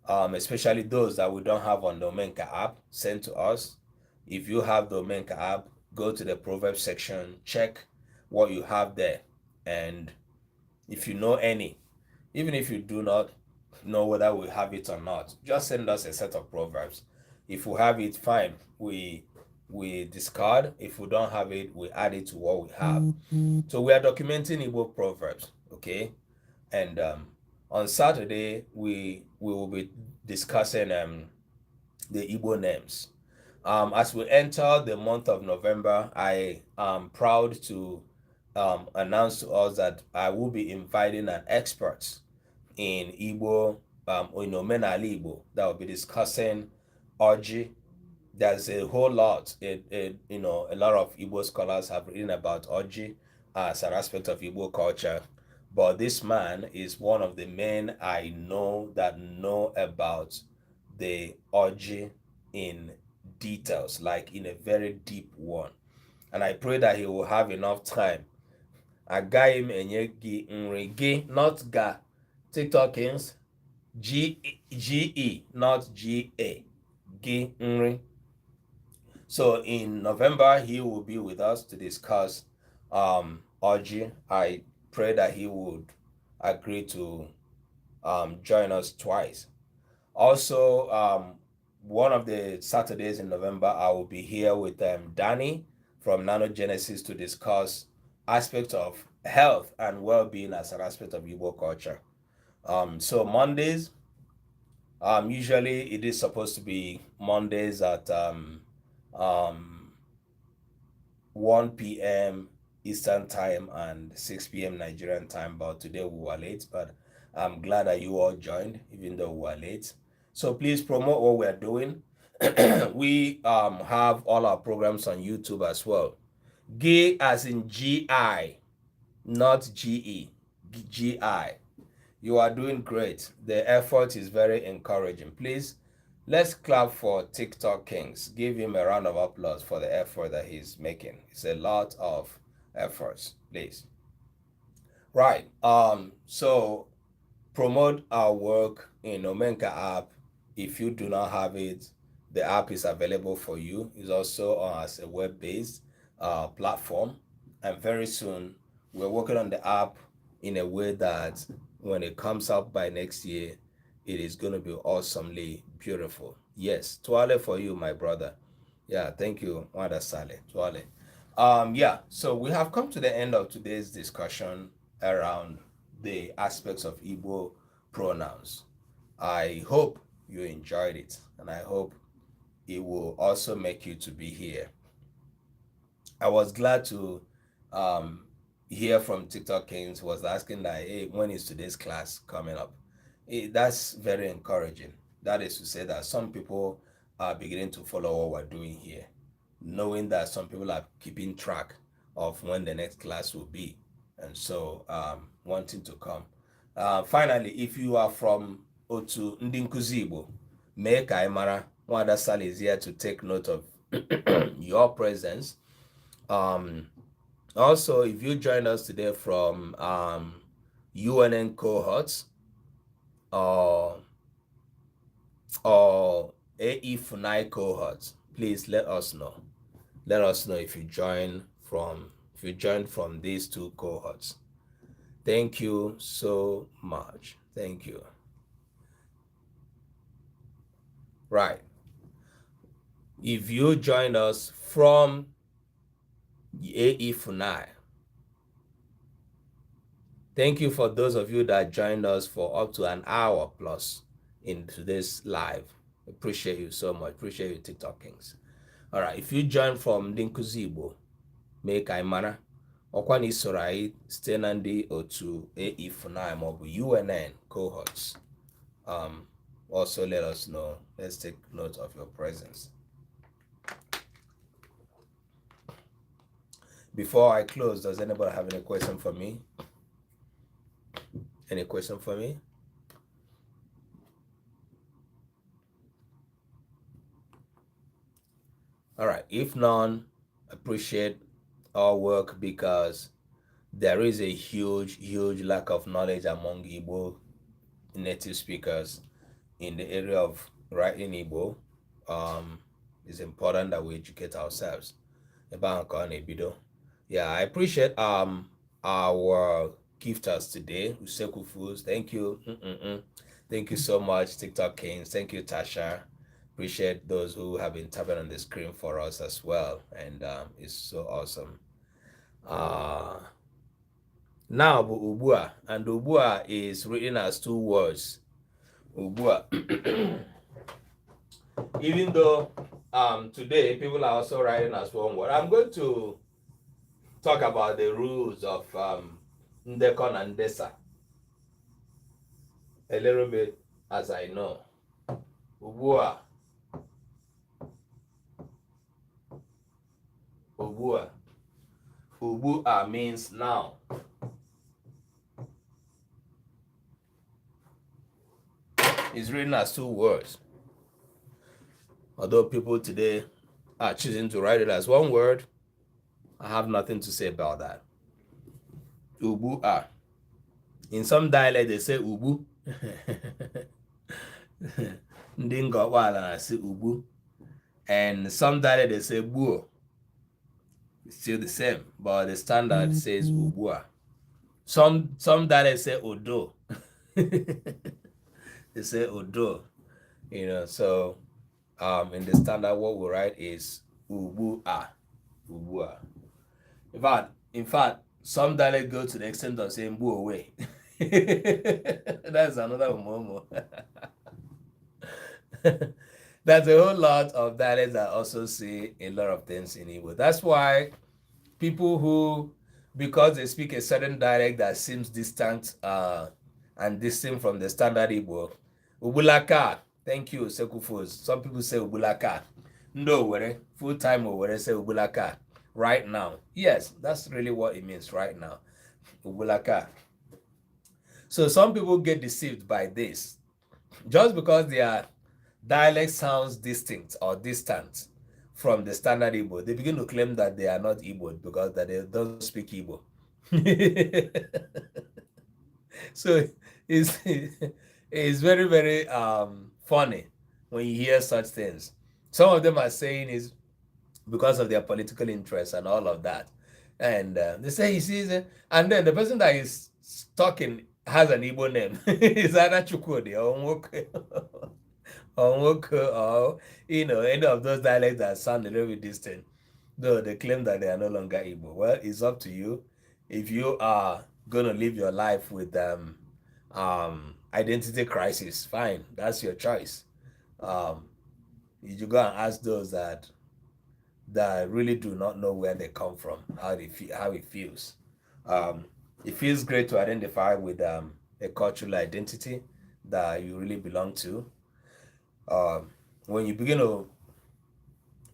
especially those that we don't have on the Omenka app, send to us. If you have the Omenka app, go to the Proverbs section, check what you have there. And if you know any, even if you do not know whether we have it or not, just send us a set of Proverbs. If we have it, fine, we discard. If we don't have it, we add it to what we have. So we are documenting Igbo Proverbs, okay? And on Saturday, we will be discussing the Igbo names. As we enter the month of November, I am proud to announce to us that I will be inviting an expert in Igbo, Omenala Igbo, that will be discussing Oji. There's a whole lot, a lot of Igbo scholars have written about Oji as an aspect of Igbo culture. But this man is one of the men I know that know about the Oji in details, like in a very deep one. And I pray that he will have enough time. Agaim enyegi nrigi, not ga. TikTok Kings, G-E, not G-A. Gi Nri. So in November, he will be with us to discuss Oji. I pray that he would agree to join us twice. Also, one of the Saturdays in November, I will be here with Danny from Nanogenesis to discuss aspects of health and well-being as an aspect of Igbo culture. So Mondays, usually it is supposed to be Mondays at um, 1 p.m. Eastern time and 6 p.m. Nigerian time, but today we were late, but I'm glad that you all joined, even though we were late. So please promote what we're doing. We have all our programs on YouTube as well. Gay as in G-I, not G-E, G-I. You are doing great. The effort is very encouraging. Please, let's clap for TikTok Kings. Give him a round of applause for the effort that he's making. It's a lot of efforts, please. Right. So promote our work in Omenka app. If you do not have it, the app is available for you. It's also as a web-based platform. And very soon, we're working on the app in a way that when it comes out by next year, it is going to be awesomely beautiful. Yes, Tuale for you, my brother. Yeah, thank you, Wada Sale. Tuale. Yeah, so we have come to the end of today's discussion around the aspects of Igbo pronouns. I hope you enjoyed it, and I hope it will also make you to be here. I was glad to hear from TikTok Kings was asking that, hey, when is today's class coming up? That's very encouraging. That is to say that some people are beginning to follow what we're doing here, knowing that some people are keeping track of when the next class will be, and so wanting to come. Finally, if you are from Otu Ndị Nkuzi Igbo, mee ka anyị mara. Nwada Sal is here to take note of your presence. Also, if you join us today from UNN cohorts or AE FUNAI cohorts, please let us know. Let us know if you joined from these two cohorts. Thank you so much. Thank you. Right. If you joined us from AE FUNAI, thank you for those of you that joined us for up to an hour plus in today's live. Appreciate you so much. Appreciate you, TikTok Kings. All right. If you join from Ndị Nkuzi Igbo, mee ka anyị mara. Ọkwa na isoro anyị site na ndị otu AE FUNAI maọbụ UNN cohorts. Also let us know. Let's take note of your presence. Before I close, does anybody have any question for me? Any question for me? All right. If none, appreciate our work because there is a huge lack of knowledge among Igbo native speakers in the area of writing Igbo. It's important that we educate ourselves. Yeah, I appreciate our gifters today, Useku Foods. Thank you. Thank you so much, TikTok Kings. Thank you, Tasha. Appreciate those who have been tapping on the screen for us as well. And it's so awesome. Now, Ubua, and Ubua is written as two words. Ubua. Even though today people are also writing as one word, I'm going to talk about the rules of Ndekon and Desa a little bit as I know. Ubua. Ubua. Ubua means now. It's written as two words. Although people today are choosing to write it as one word, I have nothing to say about that. Ubua. In some dialect, they say Ubu. Ndị Ngọkpala na-asị ugbu, and some dialect they say buo. It's still the same, but the standard says ubua. Some dialects say odo. They say odo, so in the standard what we write is ubua. Ubua. In fact, some dialects go to the extent of saying bu away. That's another momo. There's a whole lot of dialects that also say a lot of things in Igbo. That's why people who, because they speak a certain dialect that seems distant and distinct from the standard Igbo, Ubulaka, thank you, Sekufos. Some people say Ubulaka. No, full time over say Ubulaka right now. Yes, that's really what it means right now. Ubulaka. So some people get deceived by this. Just because their dialect sounds distinct or distant from the standard Igbo, they begin to claim that they are not Igbo because that they don't speak Igbo. So it's very, very funny when you hear such things. Some of them are saying is because of their political interests and all of that. And they say he sees it, and then the person that is talking has an Igbo name. It's either Chukwudi or Nwoke or Nwoke or any of those dialects that sound a little bit distant, though they claim that they are no longer Igbo. Well, it's up to you. If you are gonna live your life with identity crisis, fine, that's your choice. You go and ask those that really do not know where they come from, how it feels. It feels great to identify with a cultural identity that you really belong to. When you begin to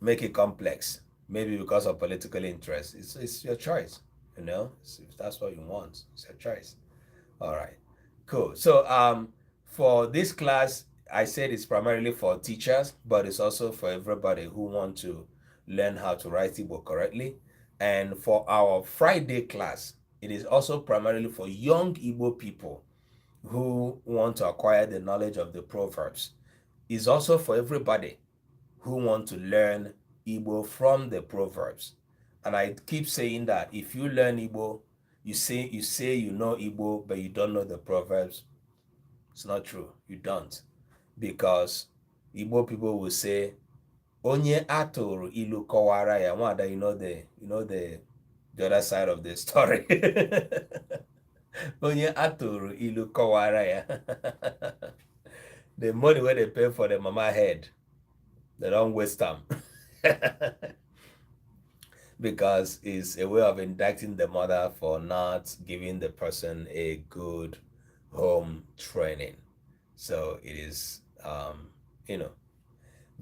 make it complex, maybe because of political interest, it's your choice. If that's what you want, it's your choice. All right, cool. So for this class, I said it's primarily for teachers, but it's also for everybody who want to learn how to write Igbo correctly. And for our Friday class, it is also primarily for young Igbo people who want to acquire the knowledge of the proverbs. It's also for everybody who want to learn Igbo from the proverbs. And I keep saying that if you learn Igbo, you say you know Igbo, but you don't know the proverbs. It's not true. You don't. Because Igbo people will say, Onye atụrụ ilu kọwara ya. Nwada, you know the other side of the story. Onye atụrụ ilu kọwara ya. The money where they pay for the mama head, they don't waste them. Because it's a way of indicting the mother for not giving the person a good home training. So it is,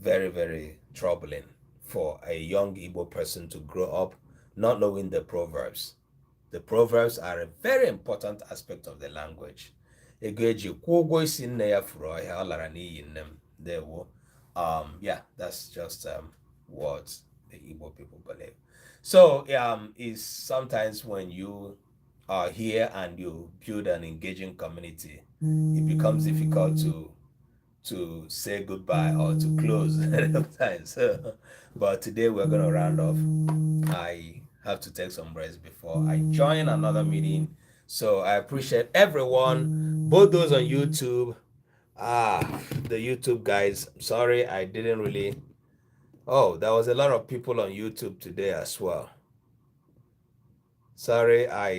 very, very troubling for a young Igbo person to grow up not knowing the proverbs. The proverbs are a very important aspect of the language. Yeah, that's just what the Igbo people believe. So it's sometimes when you are here and you build an engaging community, it becomes difficult to say goodbye or to close sometimes. But today we're going to round off. I have to take some rest before I join another meeting. So I appreciate everyone, both those on YouTube. The YouTube guys, sorry I didn't really. Oh, there was a lot of people on YouTube today as well. Sorry, I